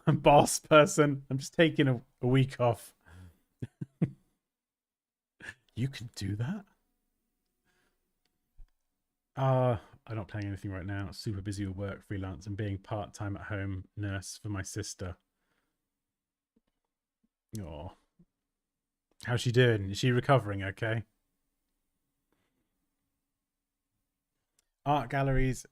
I'm boss person. I'm just taking a week off. You can do that? I'm not playing anything right now. Super busy with work, freelance, and being part-time at home nurse for my sister. Oh. How's she doing? Is she recovering okay? Art galleries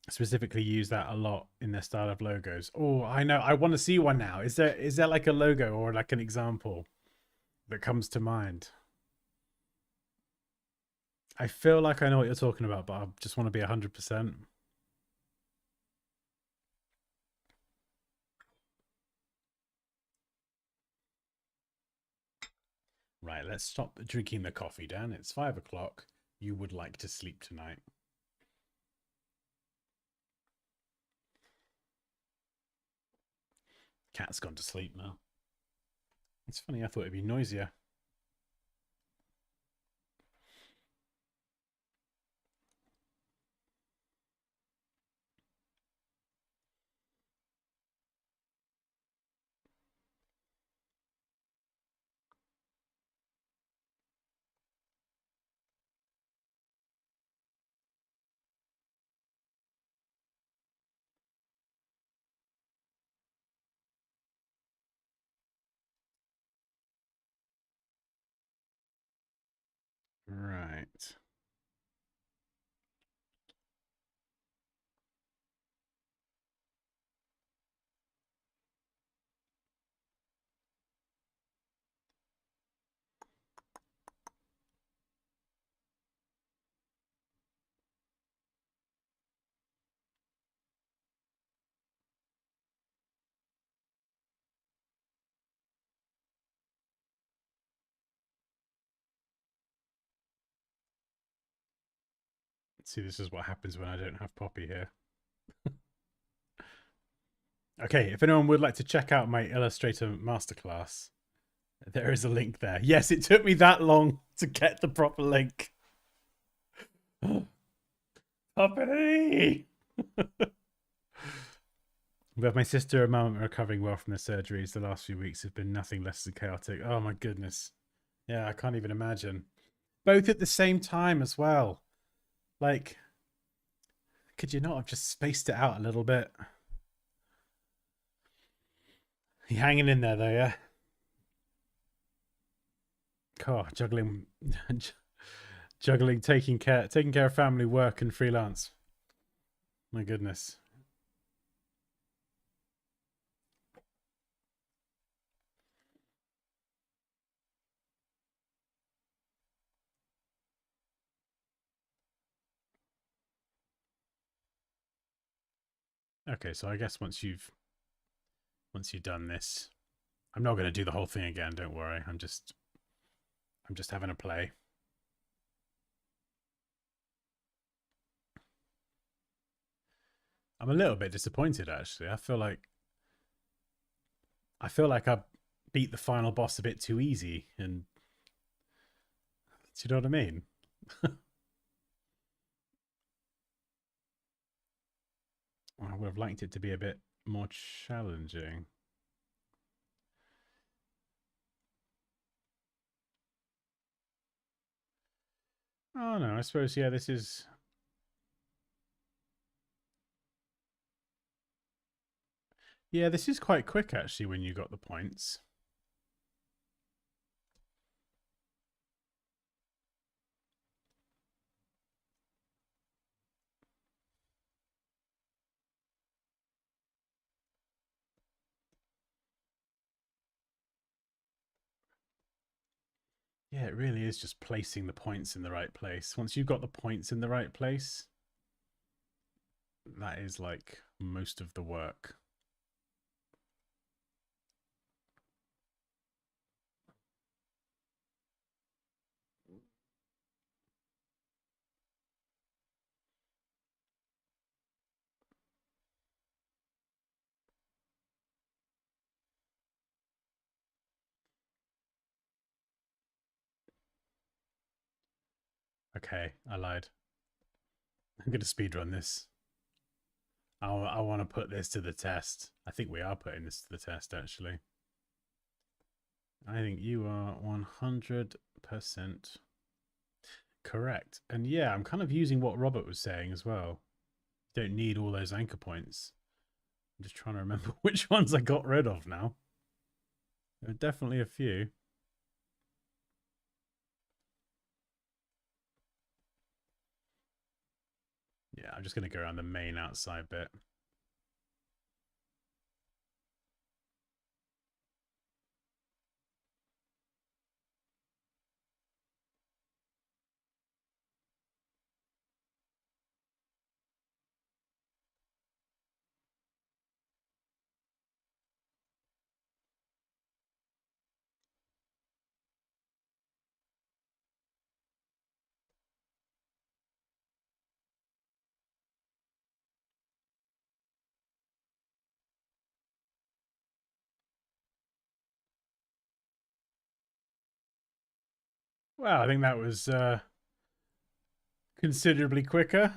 specifically use that a lot in their style of logos. Oh, I know. I want to see one now. Is there like a logo or like an example that comes to mind? I feel like I know what you're talking about, but I just want to be 100%. Right, let's stop drinking the coffee, Dan. It's 5 o'clock. You would like to sleep tonight. Cat's gone to sleep now. It's funny, I thought it'd be noisier. Right. See, this is what happens when I don't have Poppy here. Okay, if anyone would like to check out my Illustrator Masterclass, there is a link there. Yes, it took me that long to get the proper link. Poppy! But my sister and mum are recovering well from their surgeries. The last few weeks have been nothing less than chaotic. Oh my goodness. Yeah, I can't even imagine. Both at the same time as well. Like, could you not have just spaced it out a little bit? You hanging in there though, yeah? God, juggling taking care of family, work and freelance. My goodness. Okay, so I guess once you've done this, I'm not going to do the whole thing again, don't worry. I'm just having a play. I'm a little bit disappointed actually. I feel like I beat the final boss a bit too easy, and do you know what I mean? I would have liked it to be a bit more challenging. Oh no, I suppose yeah, this is quite quick actually when you got the points. Yeah, it really is just placing the points in the right place. Once you've got the points in the right place, that is like most of the work. Okay, I lied. I'm going to speedrun this. I want to put this to the test. I think we are putting this to the test, actually. I think you are 100% correct. And yeah, I'm kind of using what Robert was saying as well. You don't need all those anchor points. I'm just trying to remember which ones I got rid of now. There are definitely a few. Yeah, I'm just going to go around the main outside bit. Well, I think that was considerably quicker.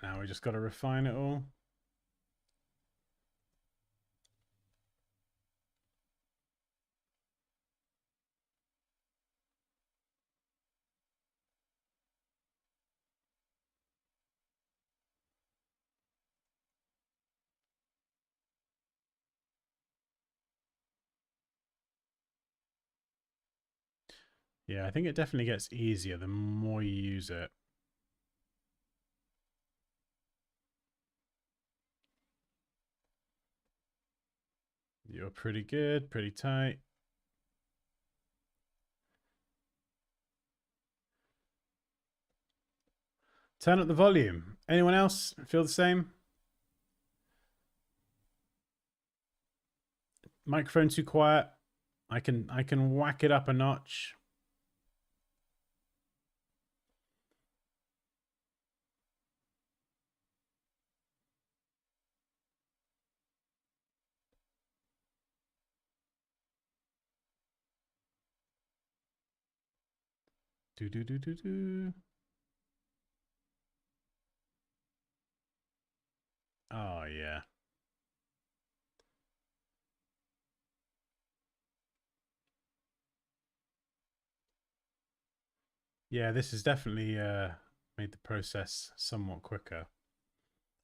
Now we just got to refine it all. Yeah, I think it definitely gets easier the more you use it. You're pretty good, pretty tight. Turn up the volume. Anyone else feel the same? Microphone too quiet. I can whack it up a notch. Do do do do do. Oh yeah. Yeah, this has definitely made the process somewhat quicker.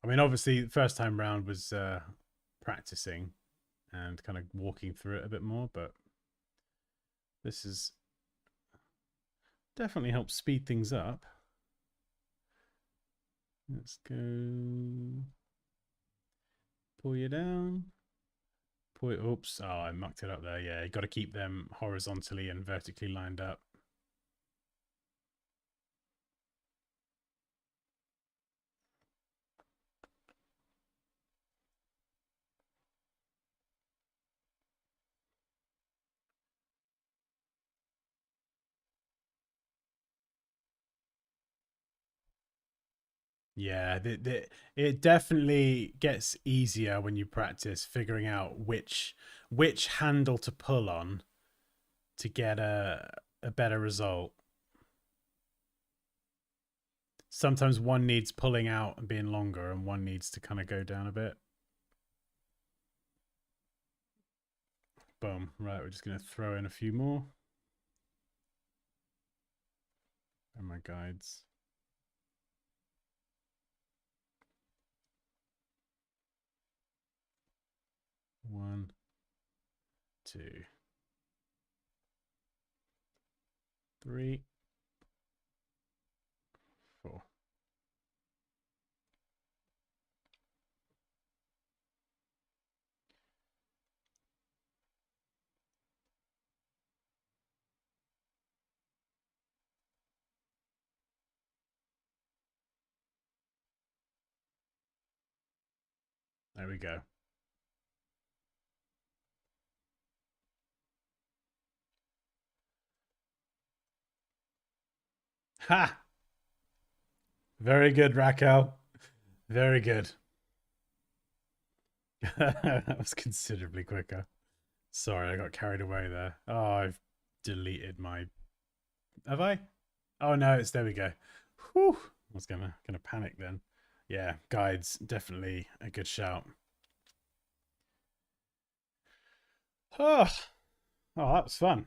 I mean, obviously, the first time round was practicing and kind of walking through it a bit more, but this has definitely helped speed things up. Let's go. Pull you down. Pull it. Oops. Oh, I mucked it up there. Yeah, you got to keep them horizontally and vertically lined up. Yeah, it definitely gets easier when you practice figuring out which handle to pull on to get a better result. Sometimes one needs pulling out and being longer, and one needs to kind of go down a bit. Boom. Right, we're just going to throw in a few more. And my guides. One, two, three, four. There we go. Ha! Very good, Raquel. Very good. That was considerably quicker. Sorry, I got carried away there. Oh, I've deleted my. Have I? Oh no, it's there we go. Whew. I was gonna panic then. Yeah, guides definitely a good shout. Oh, oh, that was fun.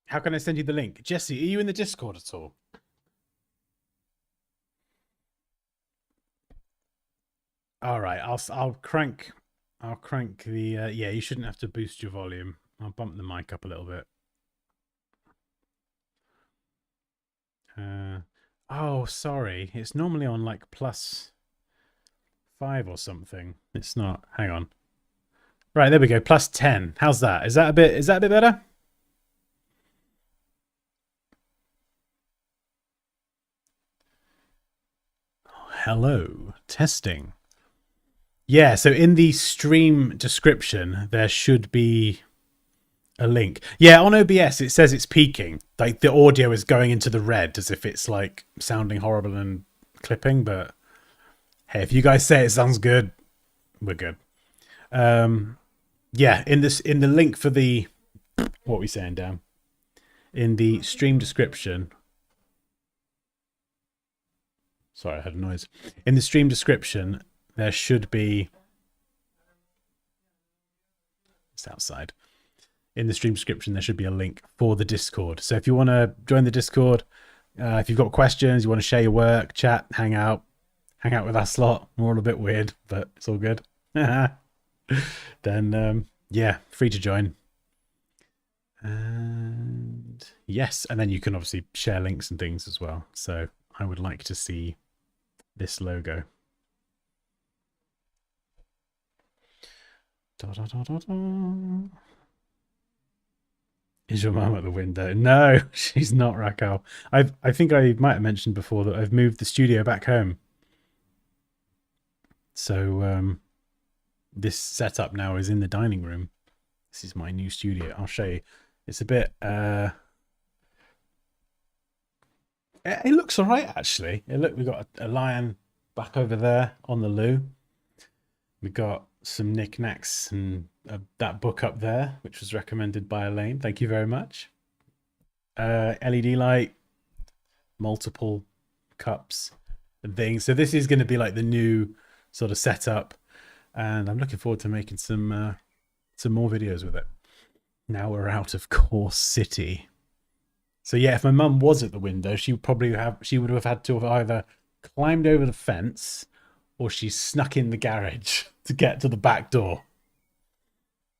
How can I send you the link, Jesse? Are you in the Discord at all? All right, I'll crank the. Yeah, you shouldn't have to boost your volume. I'll bump the mic up a little bit. Oh, sorry. It's normally on like +5 or something. It's not. Hang on. Right, there we go. +10. How's that? Is that a bit better? Oh, hello. Testing. Yeah, so in the stream description there should be a link. Yeah, on OBS it says it's peaking. Like the audio is going into the red as if it's like sounding horrible and clipping, but hey, if you guys say it sounds good, we're good. Yeah, in the link for the what are we saying, Dan? In the stream description. Sorry, I had a noise. In the stream description, there should be. It's outside. In the stream description, there should be a link for the Discord. So if you want to join the Discord, if you've got questions, you want to share your work, chat, hang out with us lot. We're all a bit weird, but it's all good. Then yeah, free to join. And yes, and then you can obviously share links and things as well. So I would like to see this logo. Da, da, da, da, da. Is your mum at the window? No, she's not, Raquel. I think I might have mentioned before that I've moved the studio back home. So this setup now is in the dining room. This is my new studio. I'll show you. It's a bit it looks all right actually. We've got a lion back over there on the loo. We've got some knickknacks and that book up there, which was recommended by Elaine. Thank you very much. LED light, multiple cups and things. So this is going to be like the new sort of setup, and I'm looking forward to making some more videos with it. Now we're out of Course City. So yeah, if my mum was at the window, she would have had to have either climbed over the fence or she snuck in the garage to get to the back door.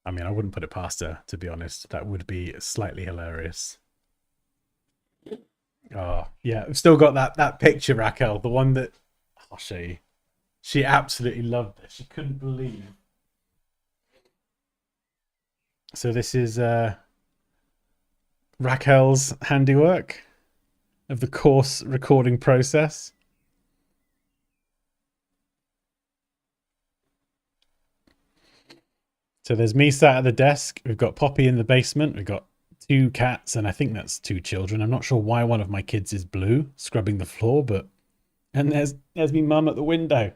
I mean, I wouldn't put it past her, to be honest. That would be slightly hilarious. Oh, yeah. I've still got that picture, Raquel. The one that I'll show you. She absolutely loved it. She couldn't believe. So this is Raquel's handiwork of the course recording process. So there's me sat at the desk. We've got Poppy in the basement. We've got 2 cats, and I think that's 2 children. I'm not sure why one of my kids is blue, scrubbing the floor, but... And there's me mum at the window.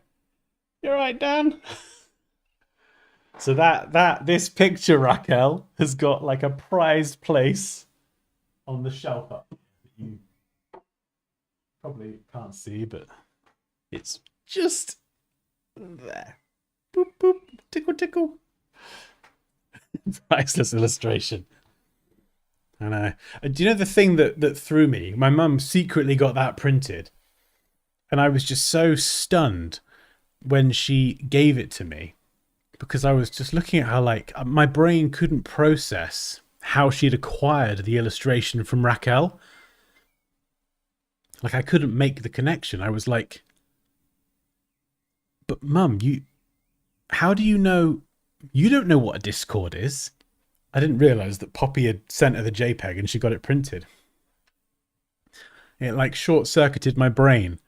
You're right, Dan? So this picture, Raquel, has got like a prized place on the shelf up that you probably can't see, but it's just there. Boop, boop, tickle, tickle. Priceless illustration. I know. Do you know the thing that threw me? My mum secretly got that printed, and I was just so stunned when she gave it to me, because I was just looking at her like my brain couldn't process how she'd acquired the illustration from Raquel. Like I couldn't make the connection. I was like, but Mum, how do you know? You don't know what a Discord is. I didn't realise that Poppy had sent her the JPEG and she got it printed. It like short-circuited my brain.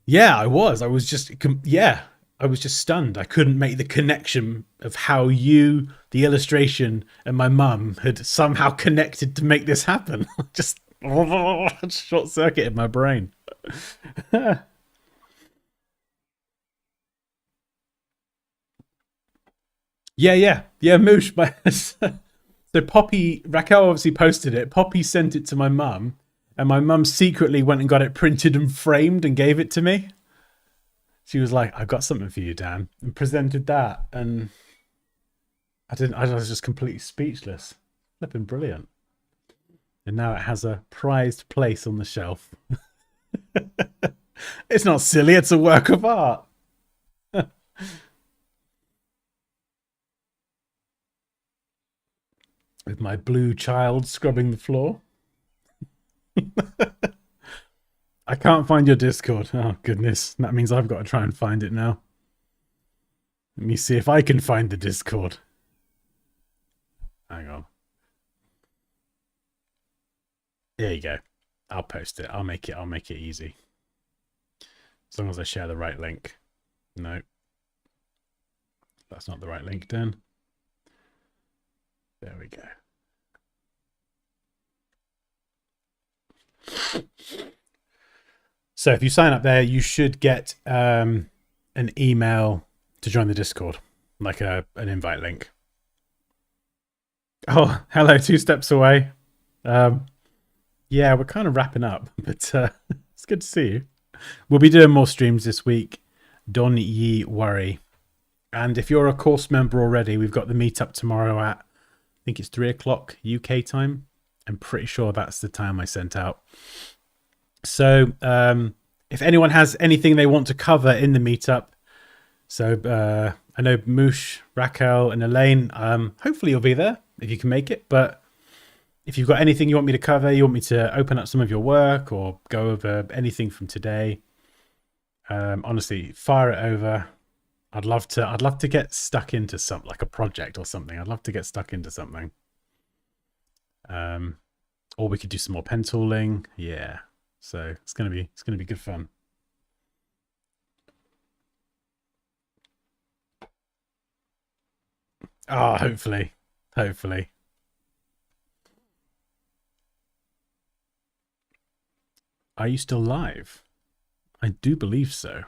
Yeah, I was just stunned. I couldn't make the connection of how you, the illustration, and my mum had somehow connected to make this happen. Just short-circuited my brain. Yeah. Moosh. So Poppy, Raquel obviously posted it. Poppy sent it to my mum, and my mum secretly went and got it printed and framed and gave it to me. She was like, "I've got something for you, Dan," and presented that, and I didn't. I was just completely speechless. Flipping brilliant. And now it has a prized place on the shelf. It's not silly. It's a work of art. With my blue child scrubbing the floor. I can't find your Discord. Oh, goodness. That means I've got to try and find it now. Let me see if I can find the Discord. Hang on. There you go. I'll post it. I'll make it easy. As long as I share the right link. No. That's not the right link, Dan. There we go. So if you sign up there, you should get an email to join the Discord, like an invite link. Oh, hello, 2 steps away. Yeah, we're kind of wrapping up, but it's good to see you. We'll be doing more streams this week. Don't ye worry. And if you're a course member already, we've got the meetup tomorrow at, I think it's 3 o'clock UK time. I'm pretty sure that's the time I sent out. So if anyone has anything they want to cover in the meetup, so I know Moosh, Raquel, and Elaine, hopefully you'll be there if you can make it. But if you've got anything you want me to cover, you want me to open up some of your work or go over anything from today, honestly, fire it over. I'd love to get stuck into something like a project or something. I'd love to get stuck into something. Or we could do some more pen tooling. Yeah. So it's gonna be good fun. Oh, hopefully. Are you still live? I do believe so.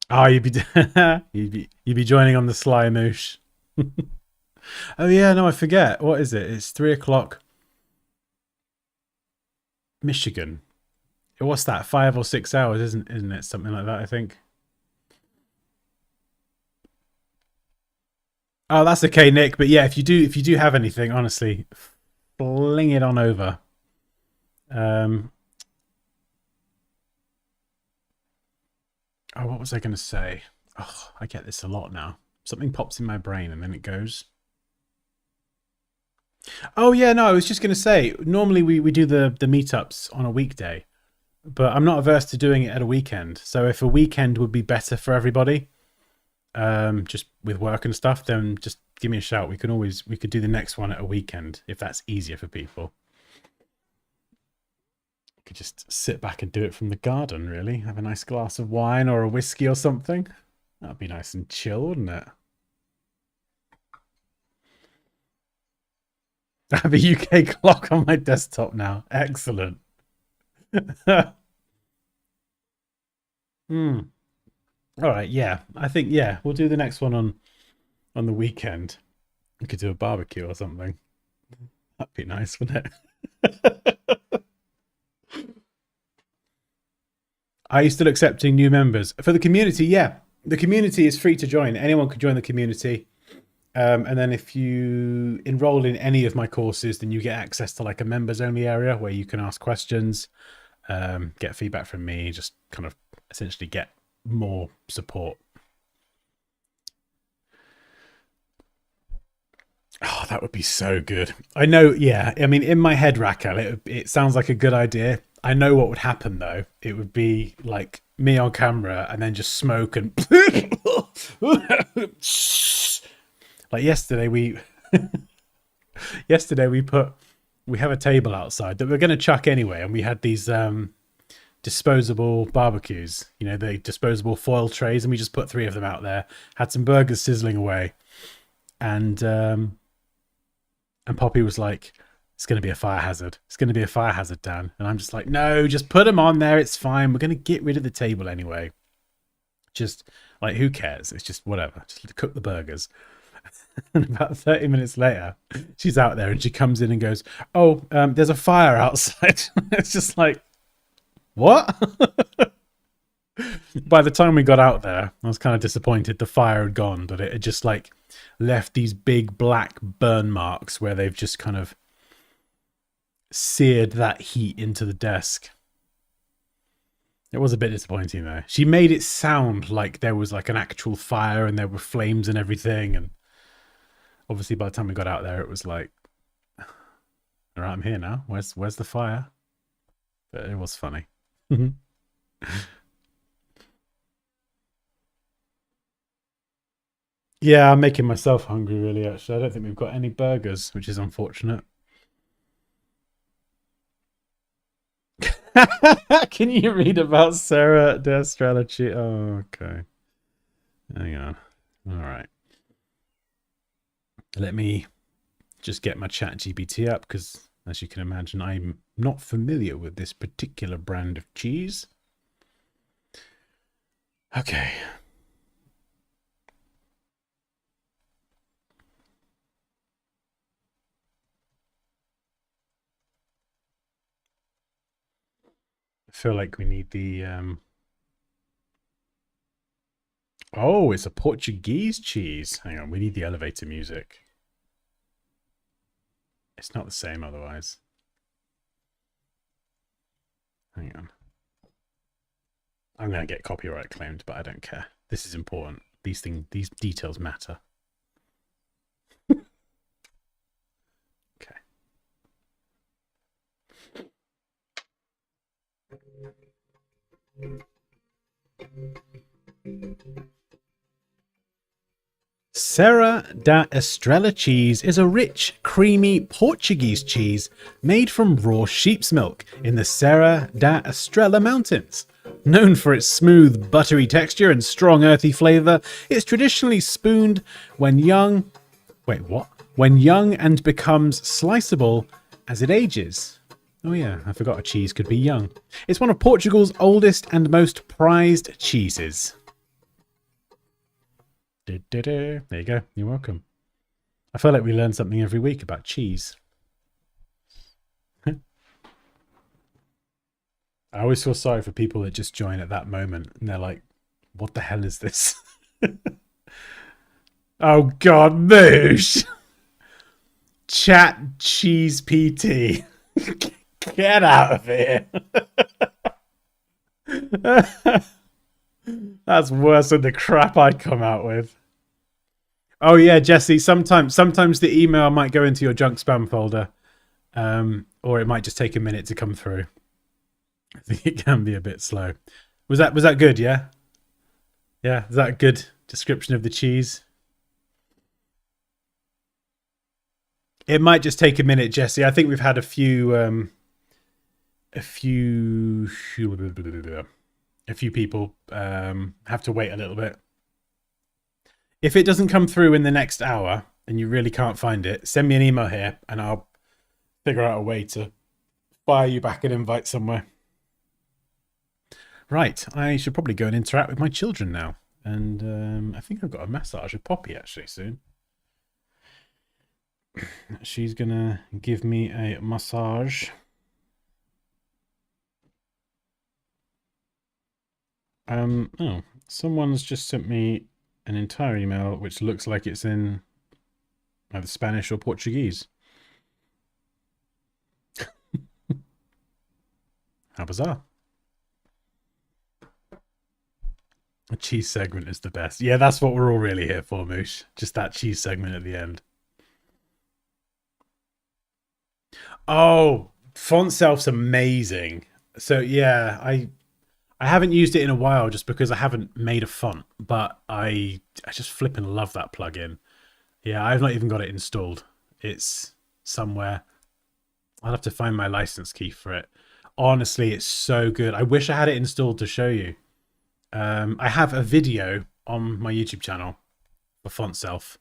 Oh, you'd be joining on the sly, Moosh. Oh yeah, no, I forget. What is it? It's 3 o'clock. Michigan. What's that? 5 or 6 hours, isn't it? Something like that, I think. Oh, that's okay, Nick. But yeah, if you do have anything, honestly, fling it on over. Oh, what was I going to say? Oh, I get this a lot now. Something pops in my brain and then it goes. Oh yeah, no, I was just going to say. Normally we do the meetups on a weekday, but I'm not averse to doing it at a weekend. So if a weekend would be better for everybody, just with work and stuff, then just give me a shout. We could do the next one at a weekend if that's easier for people. Could just sit back and do it from the garden, really. Have a nice glass of wine or a whiskey or something. That'd be nice and chill, wouldn't it? I have a UK clock on my desktop now. Excellent. Hmm. All right, yeah. I think we'll do the next one on the weekend. We could do a barbecue or something. That'd be nice, wouldn't it? Are you still accepting new members for the community? Yeah, the community is free to join. Anyone can join the community. And then if you enroll in any of my courses, then you get access to like a members only area where you can ask questions, get feedback from me, just kind of essentially get more support. Oh, that would be so good. I know. Yeah. I mean, in my head, Raquel, it sounds like a good idea. I know what would happen though. It would be like me on camera and then just smoke and like yesterday we we have a table outside that we're going to chuck anyway, and we had these disposable barbecues, you know, the disposable foil trays, and we just put 3 of them out there, had some burgers sizzling away, and Poppy was like, it's going to be a fire hazard. It's going to be a fire hazard, Dan. And I'm just like, no, just put them on there. It's fine. We're going to get rid of the table anyway. Just like, who cares? It's just whatever. Just cook the burgers. And about 30 minutes later, she's out there and she comes in and goes, "Oh, there's a fire outside." It's just like, what? By the time we got out there, I was kind of disappointed. The fire had gone, but it had just like left these big black burn marks where they've just kind of seared that heat into the desk. It was a bit disappointing though. She made it sound like there was like an actual fire and there were flames and everything, and obviously by the time we got out there it was like, all right, I'm here now. Where's the fire? But it was funny. Yeah, I'm making myself hungry really, actually. I don't think we've got any burgers, which is unfortunate. Can you read about Sarah Destrategy? Oh, okay. Hang on. All right. Let me just get my chat GPT up, because as you can imagine, I'm not familiar with this particular brand of cheese. Okay. I feel like we need the oh, it's a Portuguese cheese. Hang on, we need the elevator music. It's not the same otherwise. Hang on. I'm going to get copyright claimed, but I don't care. This is important. These details matter. Okay. Serra da Estrela cheese is a rich, creamy Portuguese cheese made from raw sheep's milk in the Serra da Estrela Mountains. Known for its smooth, buttery texture and strong, earthy flavour, it's traditionally spooned when young... Wait, what? When young and becomes sliceable as it ages. Oh yeah, I forgot a cheese could be young. It's one of Portugal's oldest and most prized cheeses. There you go. You're welcome. I feel like we learn something every week about cheese. I always feel sorry for people that just join at that moment and they're like, what the hell is this? Oh God, Moosh! Chat cheese PT. Get out of here. That's worse than the crap I'd come out with. Oh yeah, Jesse, sometimes the email might go into your junk spam folder. Or it might just take a minute to come through. I think it can be a bit slow. Was that good, yeah? Yeah, is that a good description of the cheese? It might just take a minute, Jesse. I think we've had a few people have to wait a little bit. If it doesn't come through in the next hour and you really can't find it, send me an email here and I'll figure out a way to fire you back an invite somewhere. Right, I should probably go and interact with my children now. And I think I've got a massage with Poppy actually soon. She's gonna give me a massage. Oh, someone's just sent me an entire email which looks like it's in either Spanish or Portuguese. How bizarre. A cheese segment is the best. Yeah, that's what we're all really here for, Moosh. Just that cheese segment at the end. Oh, font self's amazing. So yeah, I haven't used it in a while just because I haven't made a font, but I just flipping love that plugin. Yeah, I've not even got it installed. It's somewhere. I'll have to find my license key for it. Honestly, it's so good. I wish I had it installed to show you. I have a video on my YouTube channel for font self.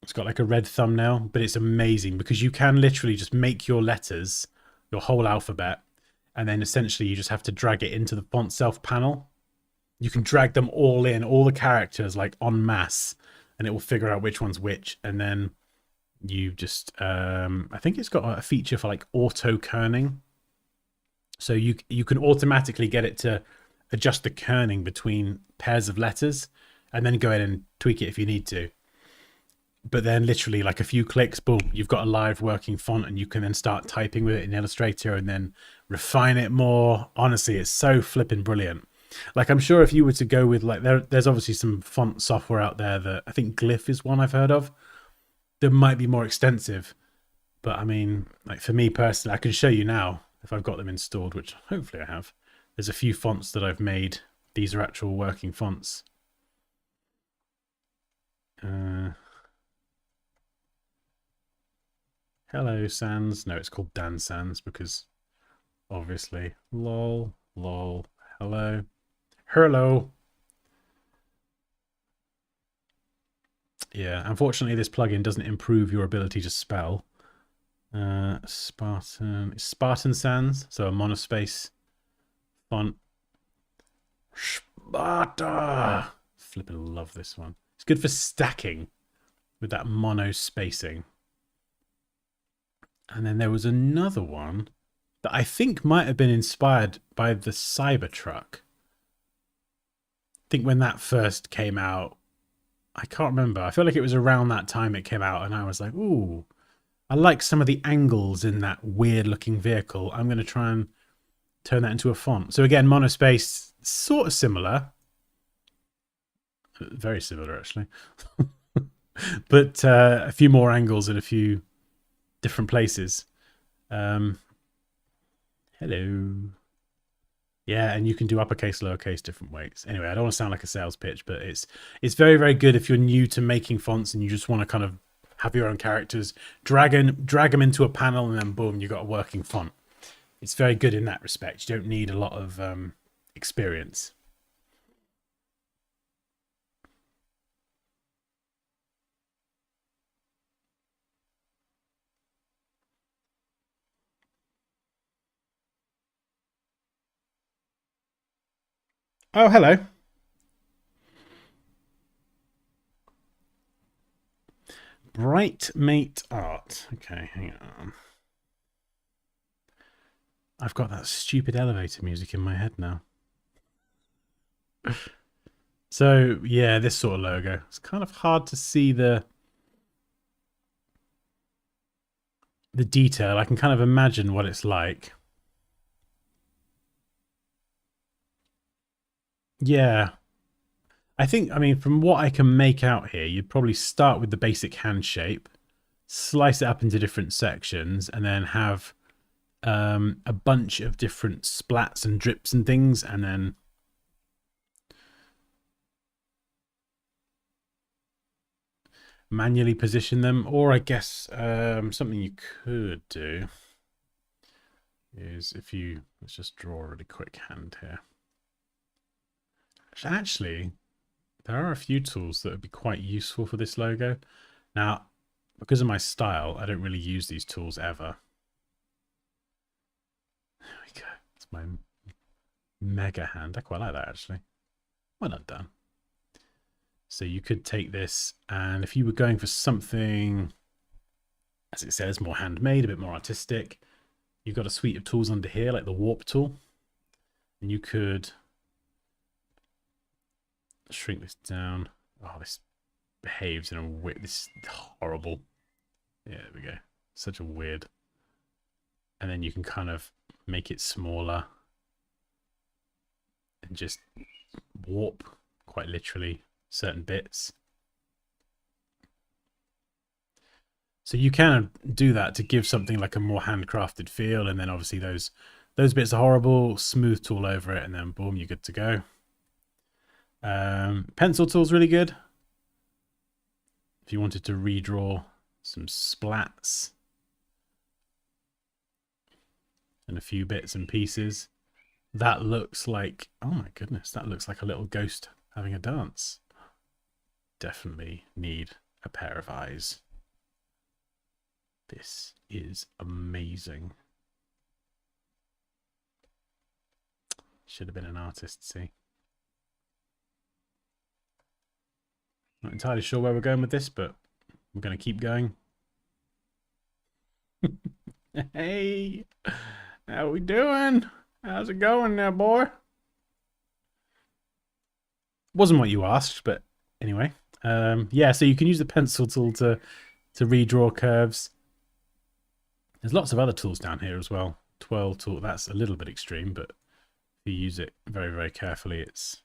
It's got like a red thumbnail, but it's amazing because you can literally just make your letters, your whole alphabet, and then essentially you just have to drag it into the font self panel. you can drag them all in, all the characters like en masse, and it will figure out which one's which. And then you just, I think it's got a feature for like auto kerning. So you can automatically get it to adjust the kerning between pairs of letters, and then go in and tweak it if you need to. But then literally like a few clicks, boom, you've got a live working font, and you can then start typing with it in Illustrator and then refine it more. Honestly, it's so flipping brilliant. Like, I'm sure if you were to go with like, there's obviously some font software out there that I think Glyph is one I've heard of that might be more extensive. But I mean, like for me personally, I can show you now if I've got them installed, which hopefully I have. There's a few fonts that I've made. These are actual working fonts. Hello, Sans. No, it's called Dan Sans because obviously. Lol, lol, hello. Hello. Yeah, unfortunately, this plugin doesn't improve your ability to spell. Spartan Sans, so a monospace font. Sparta! Flippin' love this one. It's good for stacking with that mono spacing. And then there was another one that I think might have been inspired by the Cybertruck. I think when that first came out, I can't remember. I feel like it was around that time it came out, and I was like, ooh, I like some of the angles in that weird looking vehicle. I'm going to try and turn that into a font. So again, monospace, sort of similar. Very similar, actually. But a few more angles in a few different places. Hello. Yeah, and you can do uppercase, lowercase, different weights. Anyway, I don't want to sound like a sales pitch, but it's very, very good if you're new to making fonts and you just want to kind of have your own characters, drag them into a panel, and then boom, you got a working font. It's very good in that respect. You don't need a lot of experience. Oh, hello. Bright Mate Art. Okay, hang on. I've got that stupid elevator music in my head now. So, yeah, this sort of logo. It's kind of hard to see the detail. I can kind of imagine what it's like. Yeah. I think, I mean, from what I can make out here, you'd probably start with the basic hand shape, slice it up into different sections, and then have a bunch of different splats and drips and things, and then manually position them. Or I guess something you could do is if you, let's just draw a really quick hand here. Actually, there are a few tools that would be quite useful for this logo. Now, because of my style, I don't really use these tools ever. There we go. It's my mega hand. I quite like that, actually. Well not done. So you could take this, and if you were going for something, as it says, more handmade, a bit more artistic, you've got a suite of tools under here, like the warp tool. And you could shrink this down. Oh, this behaves in a weird, this is horrible. Yeah, there we go. Such a weird. And then you can kind of make it smaller and just warp, quite literally, certain bits. So you can do that to give something like a more handcrafted feel, and then obviously those bits are horrible, smooth tool over it, and then boom, you're good to go. Pencil tool's really good if you wanted to redraw some splats and a few bits and pieces. That looks like, oh my goodness, that looks like a little ghost having a dance. Definitely need a pair of eyes. This is amazing. Should have been an artist, see. Not entirely sure where we're going with this, but we're going to keep going. Hey, how we doing? How's it going there, boy? Wasn't what you asked, but anyway. Yeah, so you can use the pencil tool to redraw curves. There's lots of other tools down here as well. Twirl tool, that's a little bit extreme, but if you use it very, very carefully, it's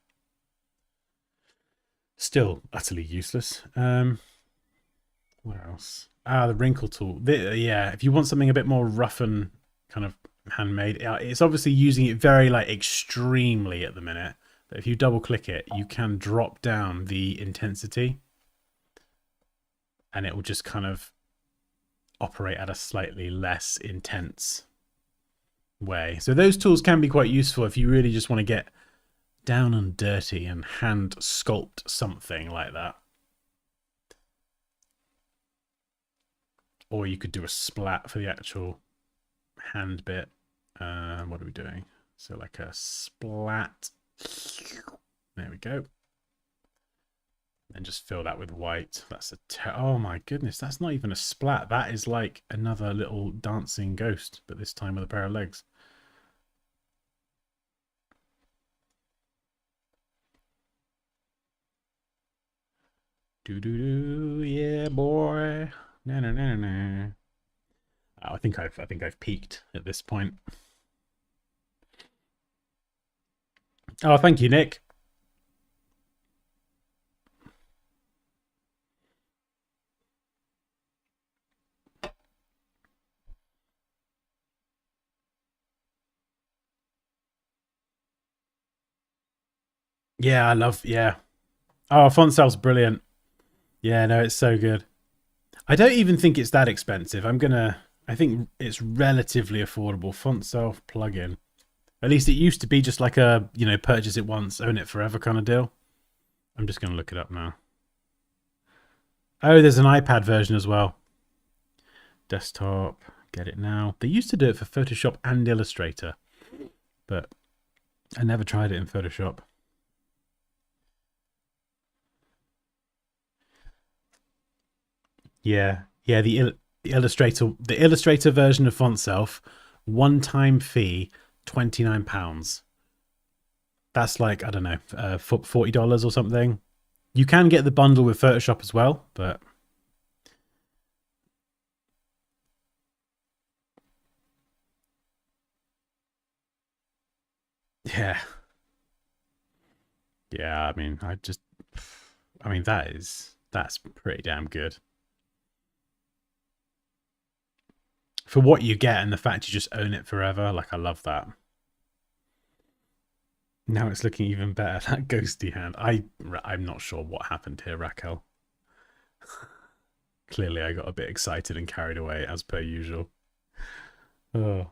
still utterly useless. What else? The wrinkle tool. Yeah, if you want something a bit more rough and kind of handmade, it's obviously using it very like extremely at the minute. But if you double click it, you can drop down the intensity and it will just kind of operate at a slightly less intense way. So those tools can be quite useful if you really just want to get down and dirty and hand sculpt something like that. Or you could do a splat for the actual hand bit. What are we doing? So like a splat. There we go. And just fill that with white. That's oh my goodness, that's not even a splat. That is like another little dancing ghost, but this time with a pair of legs. Do do do, yeah, boy. No no no no. Oh, I think I've peaked at this point. Oh, thank you, Nick. Yeah, I love, yeah. Oh, font cell's brilliant. Yeah, no, it's so good. I don't even think it's that expensive. I think it's relatively affordable. Font cell plugin. At least it used to be just like a, purchase it once, own it forever kind of deal. I'm just going to look it up now. Oh, there's an iPad version as well. Desktop, get it now. They used to do it for Photoshop and Illustrator, but I never tried it in Photoshop. Yeah, the Illustrator version of FontSelf, one-time fee, £29. That's like, I don't know, $40 or something. You can get the bundle with Photoshop as well, but yeah. Yeah, I mean that's pretty damn good. For what you get and the fact you just own it forever, like I love that. Now it's looking even better. That ghosty hand. I'm not sure what happened here, Raquel. Clearly, I got a bit excited and carried away as per usual. Oh,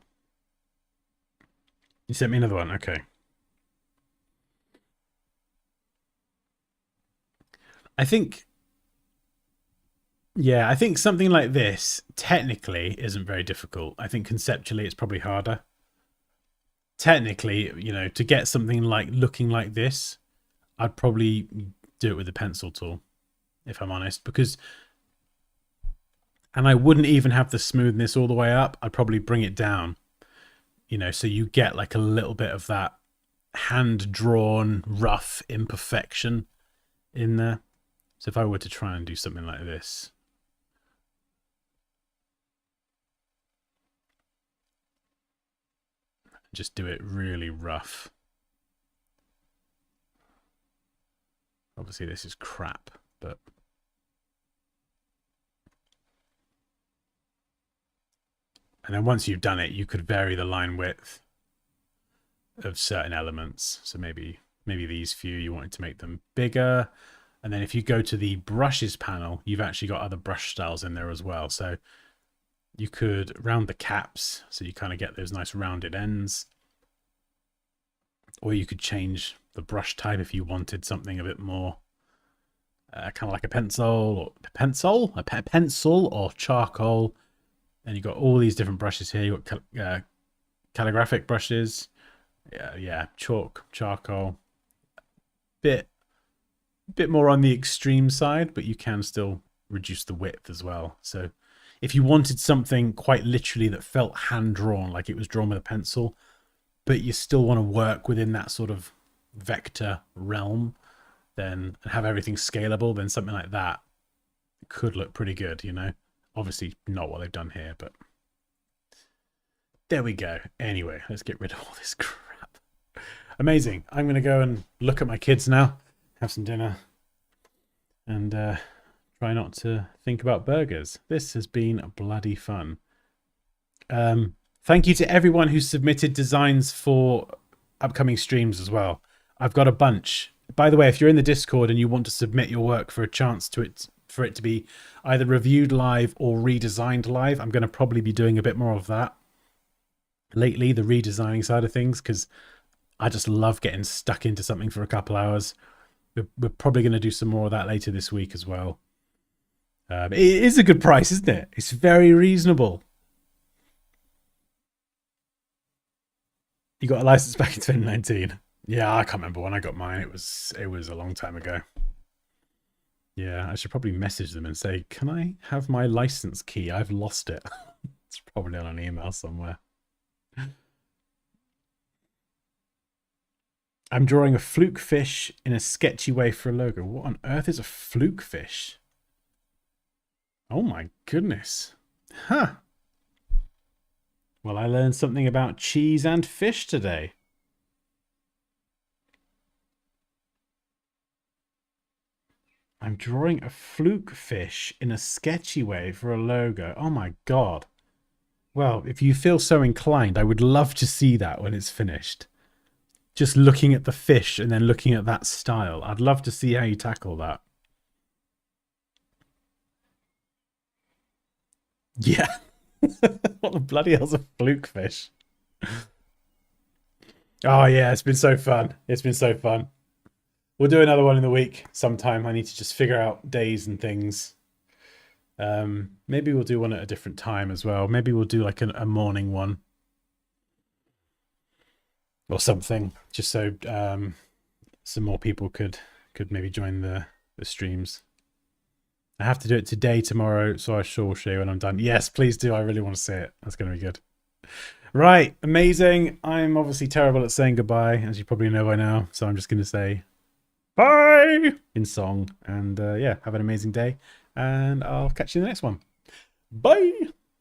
you sent me another one. Okay. I think, yeah, I think something like this technically isn't very difficult. I think conceptually it's probably harder. Technically, to get something like looking like this, I'd probably do it with the pencil tool, if I'm honest, and I wouldn't even have the smoothness all the way up. I'd probably bring it down, so you get like a little bit of that hand-drawn rough imperfection in there. So if I were to try and do something like this, just do it really rough. Obviously this is crap, but and then once you've done it, you could vary the line width of certain elements. So maybe these few, you wanted to make them bigger. And then if you go to the brushes panel, you've actually got other brush styles in there as well. So you could round the caps, so you kind of get those nice rounded ends. Or you could change the brush type if you wanted something a bit more kind of like a pencil or charcoal. And you've got all these different brushes here. You've got calligraphic brushes. Yeah, chalk, charcoal. Bit bit more on the extreme side, but you can still reduce the width as well. So if you wanted something quite literally that felt hand-drawn, like it was drawn with a pencil, but you still want to work within that sort of vector realm, then and have everything scalable, then something like that could look pretty good, you know. Obviously not what they've done here, but there we go. Anyway, let's get rid of all this crap. Amazing. I'm going to go and look at my kids now, have some dinner, and try not to think about burgers. This has been bloody fun. Thank you to everyone who submitted designs for upcoming streams as well. I've got a bunch. By the way, if you're in the Discord and you want to submit your work for a chance for it to be either reviewed live or redesigned live, I'm going to probably be doing a bit more of that lately, the redesigning side of things, because I just love getting stuck into something for a couple hours. We're probably going to do some more of that later this week as well. It is a good price, isn't it? It's very reasonable. You got a license back in 2019. Yeah, I can't remember when I got mine. It was a long time ago. Yeah, I should probably message them and say, can I have my license key? I've lost it. It's probably on an email somewhere. I'm drawing a fluke fish in a sketchy way for a logo. What on earth is a fluke fish? Oh my goodness. Huh. Well, I learned something about cheese and fish today. I'm drawing a fluke fish in a sketchy way for a logo. Oh my god. Well, if you feel so inclined, I would love to see that when it's finished. Just looking at the fish and then looking at that style. I'd love to see how you tackle that. Yeah. What the bloody hell's a fluke fish? Oh yeah, it's been so fun. It's been so fun. We'll do another one in the week sometime. I need to just figure out days and things. Maybe we'll do one at a different time as well. Maybe we'll do like a morning one. Or something. Just so some more people could maybe join the streams. I have to do it today, tomorrow, so I shall show you when I'm done. Yes, please do. I really want to see it. That's going to be good. Right, amazing. I'm obviously terrible at saying goodbye, as you probably know by now. So I'm just going to say bye in song. And yeah, have an amazing day. And I'll catch you in the next one. Bye.